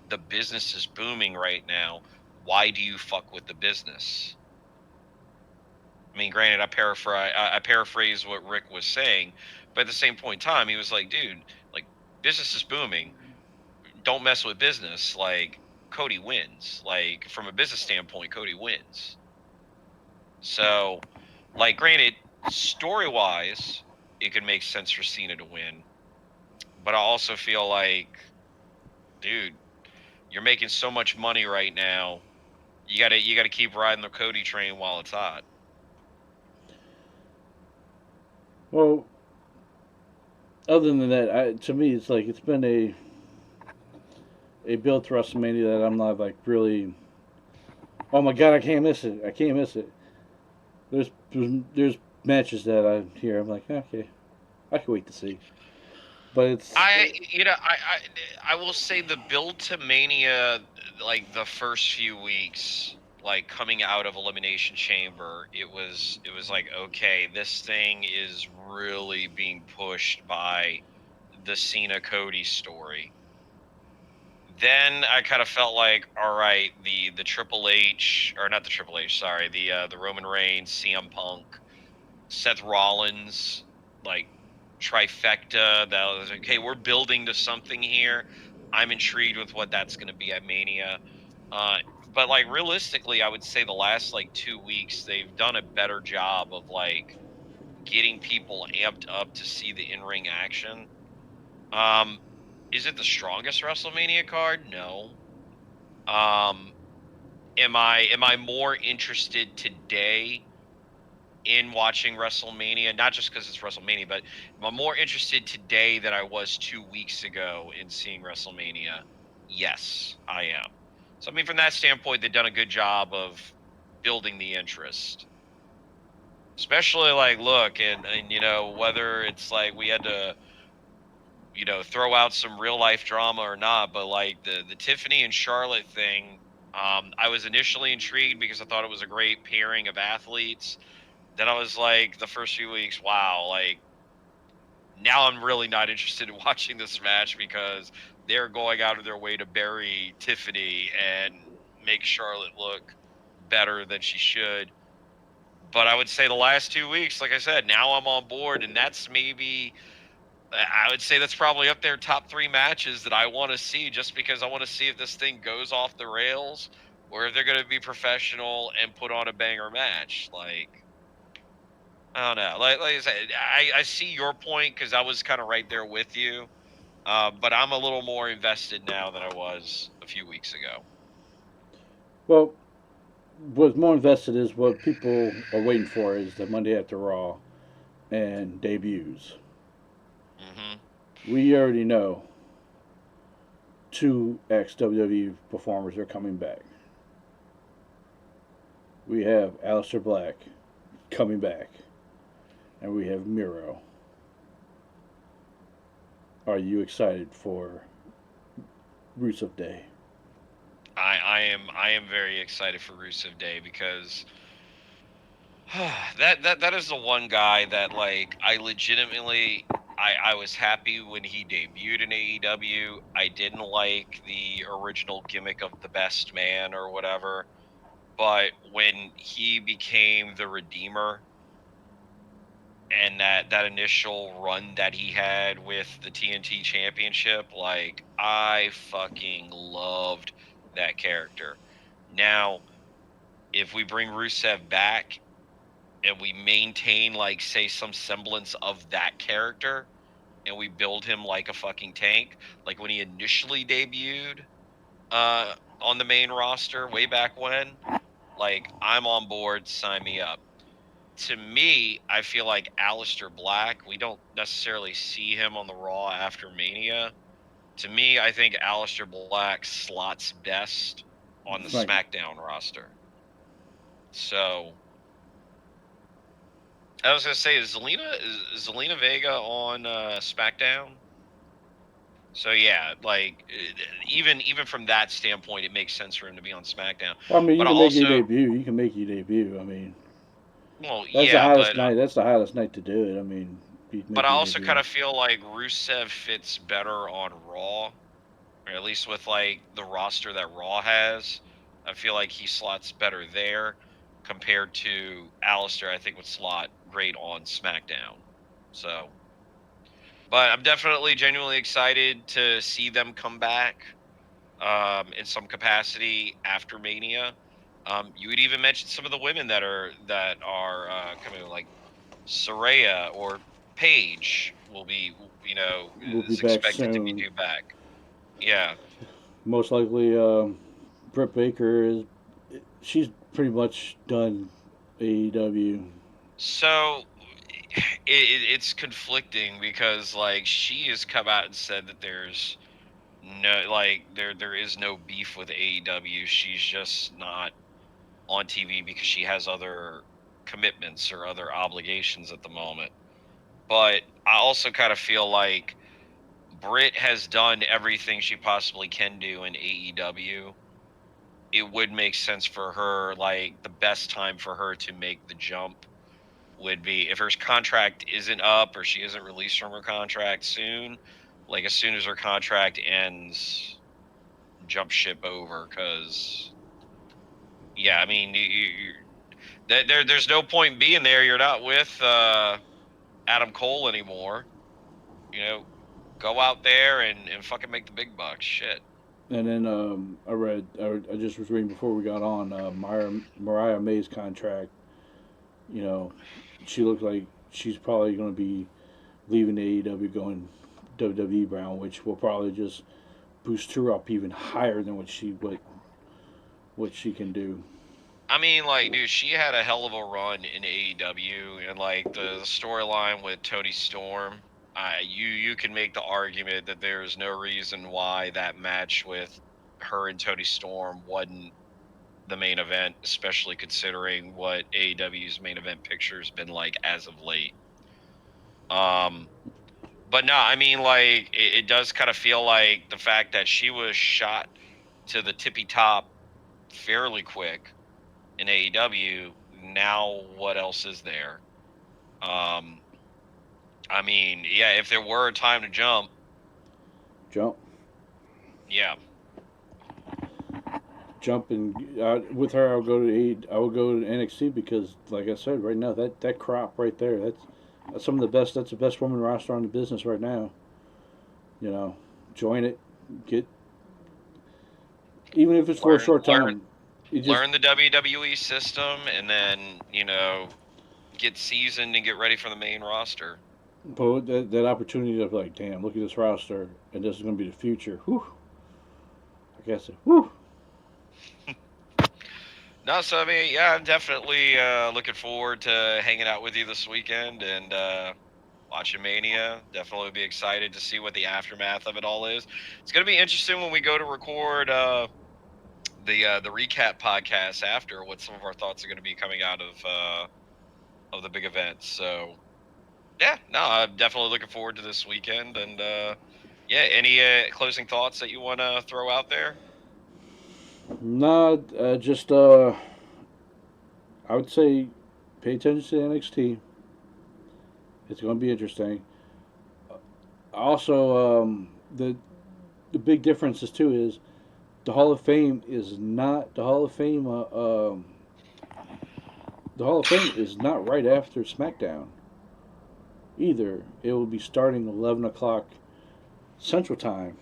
The business is booming right now. Why do you fuck with the business? I mean, granted, I paraphrase what Rick was saying, but at the same point in time, he was like, dude, like business is booming. Don't mess with business. Like Cody wins. Like from a business standpoint, Cody wins. So, like, granted, story wise, it could make sense for Cena to win, but I also feel like, dude, you're making so much money right now. You gotta keep riding the Cody train while it's hot. Well, other than that, to me, it's like it's been a build to WrestleMania that I'm not like really. Oh my god, I can't miss it! I can't miss it. There's matches that I hear. I'm like, okay, I can wait to see. But it's I will say the build to Mania, like the first few weeks, like coming out of Elimination Chamber, it was like, okay, this thing is really being pushed by the Cena Cody story. Then I kind of felt like, all right, the Triple H, or not the Triple H, sorry, the Roman Reigns, CM Punk, Seth Rollins, like trifecta. That was like, okay, we're building to something here. I'm intrigued with what that's going to be at Mania. Uh, but like realistically, I would say the last like 2 weeks they've done a better job of like getting people amped up to see the in ring action. Um, is it the strongest WrestleMania card? No. Um, am I more interested today in watching WrestleMania, not just because it's WrestleMania, but I'm more interested today than I was 2 weeks ago in seeing WrestleMania. Yes, I am. So, I mean, from that standpoint, they've done a good job of building the interest. Especially like, look, and whether it's like we had to, throw out some real life drama or not, but like the Tiffany and Charlotte thing, I was initially intrigued because I thought it was a great pairing of athletes. Then I was like, the first few weeks, wow, like now I'm really not interested in watching this match because they're going out of their way to bury Tiffany and make Charlotte look better than she should. But I would say the last 2 weeks, like I said, now I'm on board, and that's maybe I would say that's probably up there top three matches that I want to see, just because I want to see if this thing goes off the rails or if they're going to be professional and put on a banger match. Like, I don't know. Like I said, I see your point because I was kind of right there with you. But I'm a little more invested now than I was a few weeks ago. well, what's more invested is what people are waiting for is the Monday After Raw and debuts. Hmm. We already know two ex WWE performers are coming back. We have Aleister Black coming back, and we have Miro. Are you excited for Rusev Day? I am very excited for Rusev Day because that is the one guy that like I legitimately I was happy when he debuted in AEW. I didn't like the original gimmick of the best man or whatever, but when he became the Redeemer and that initial run that he had with the TNT championship, like I fucking loved that character. Now, if we bring Rusev back and we maintain like say some semblance of that character and we build him like a fucking tank, like when he initially debuted on the main roster way back when, like I'm on board, sign me up. To me, I feel like Aleister Black, we don't necessarily see him on the Raw after Mania. To me, I think Aleister Black slots best on the Smack. SmackDown roster. So I was gonna say, is Zelina Vega on SmackDown? So yeah, like even from that standpoint, it makes sense for him to be on SmackDown. I mean, you But can make your also, debut. You can make your debut. I mean, well, that's the yeah, hottest night. That's the hottest night to do it. I mean, you but make I your also kind debut. of feel like Rusev fits better on Raw, or at least with like the roster that Raw has. I feel like he slots better there compared to Alistair. I think would slot great on SmackDown. So, but I'm definitely genuinely excited to see them come back in some capacity after Mania. You would even mention some of the women that are coming, like Soraya or Paige will be, We'll be is back expected to be soon. due back. Yeah. Most likely, Britt Baker is. She's pretty much done AEW. So it's conflicting because like she has come out and said that there's no like there is no beef with AEW. She's just not on TV because she has other commitments or other obligations at the moment. But I also kind of feel like Britt has done everything she possibly can do in AEW. It would make sense for her, like the best time for her to make the jump would be if her contract isn't up or she isn't released from her contract soon. Like as soon as her contract ends, jump ship over. Because yeah, I mean, there's no point being there. You're not with Adam Cole anymore. You know, go out there and fucking make the big bucks. Shit. And then I just was reading before we got on Mariah May's contract. You know, she looks like she's probably going to be leaving the AEW going WWE Brown, which will probably just boost her up even higher than what she can do. I mean, like, dude, she had a hell of a run in AEW, and like the storyline with Tony Storm. You can make the argument that there is no reason why that match with her and Tony Storm wasn't the main event, especially considering what AEW's main event picture has been like as of late. Um, but no, I mean, like, it does kind of feel like the fact that she was shot to the tippy top fairly quick in AEW. Now, what else is there? Um, I mean, yeah, if there were a time to jump, Jump, yeah, jump, and with her, I will go to NXT because, like I said, right now that crop right there, that's some of the best. That's the best woman roster on the business right now. You know, join it, get even if it's for a learn short learn time. You just learn the WWE system, and then get seasoned and get ready for the main roster. but that opportunity of like, damn, look at this roster, and this is going to be the future. Whew, I guess. Whew. No, so I mean, yeah, I'm definitely looking forward to hanging out with you this weekend and watching Mania. Definitely be excited to see what the aftermath of it all is. It's going to be interesting when we go to record the recap podcast after what some of our thoughts are going to be coming out of the big events. So yeah, no, I'm definitely looking forward to this weekend. And yeah, any closing thoughts that you want to throw out there? Nah, just I would say pay attention to NXT. It's going to be interesting. Also, the big differences too is the Hall of Fame is not the Hall of Fame. The Hall of Fame is not right after SmackDown either. It will be starting 11 o'clock Central Time,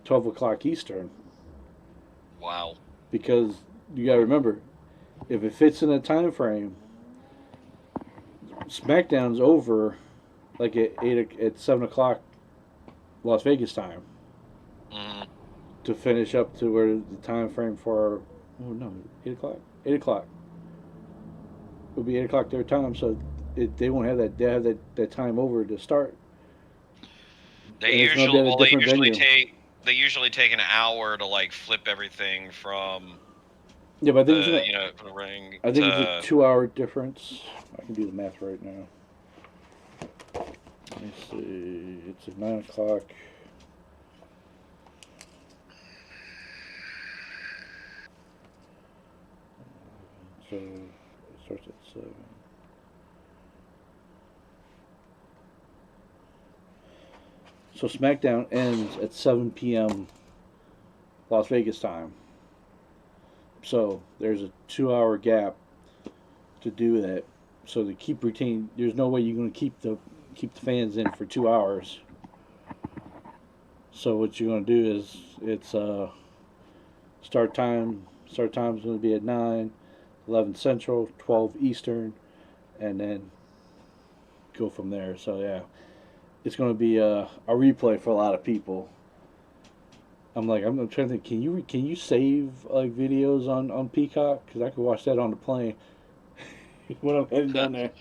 12 o'clock Eastern. Wow. Because you got to remember, if it fits in a time frame, SmackDown's over like at 7 o'clock Las Vegas time Hmm. to finish up to where the time frame for, oh no, 8 o'clock, 8 o'clock. It'll be 8 o'clock their time, so they won't have that. They have that time over to start, and it's going to be at a They different usually venue. take an hour to like flip everything from. Yeah, but I think it's gonna. For the ring I think it's a to 2 hour difference. I can do the math right now. Let me see. It's at 9 o'clock. So it starts at 7. So SmackDown ends at 7 p.m. Las Vegas time. So there's a 2 hour gap to do that. So to keep retain, there's no way you're going to keep the fans in for 2 hours. So what you're going to do is it's start time. Start time is going to be at 9, 11 Central, 12 Eastern, and then go from there. So yeah, it's going to be a replay for a lot of people. I'm trying to think. Can you save like videos on Peacock? Because I could watch that on the plane when I'm heading down there.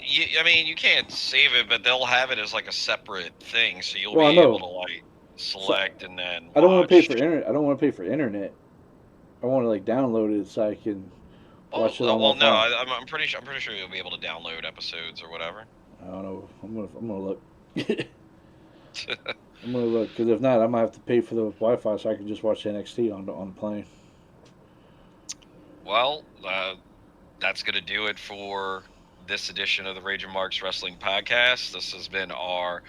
you can't save it, but they'll have it as like a separate thing, so you'll Well, I be able know. to like So select and then I don't want to pay for watch. internet. I don't want to pay for internet. I want to like download it so I can Oh watch it on my well, no, phone. I'm pretty sure you'll be able to download episodes or whatever. I don't know. I'm gonna look. I'm gonna look because if not, I might have to pay for the Wi-Fi so I can just watch NXT on the plane. Well, that's going to do it for this edition of the Ragin Marks Wrestling Podcast. This has been our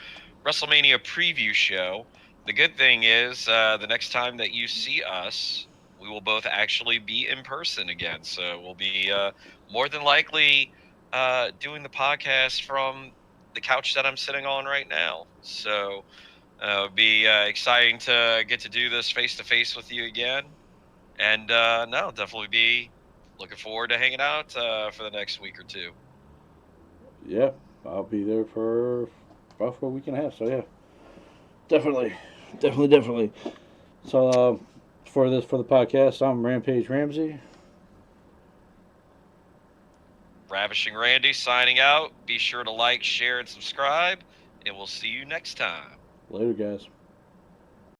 WrestleMania preview show. The good thing is, the next time that you see us, we will both actually be in person again. So we'll be more than likely doing the podcast from the couch that I'm sitting on right now. So it'll be exciting to get to do this face to face with you again. And no, definitely be looking forward to hanging out for the next week or two. Yeah, I'll be there for about for a week and a half. So yeah, definitely. So for the podcast, I'm Rampage Ramsey. Ravishing Randy signing out. Be sure to like, share, and subscribe, and we'll see you next time. Later, guys.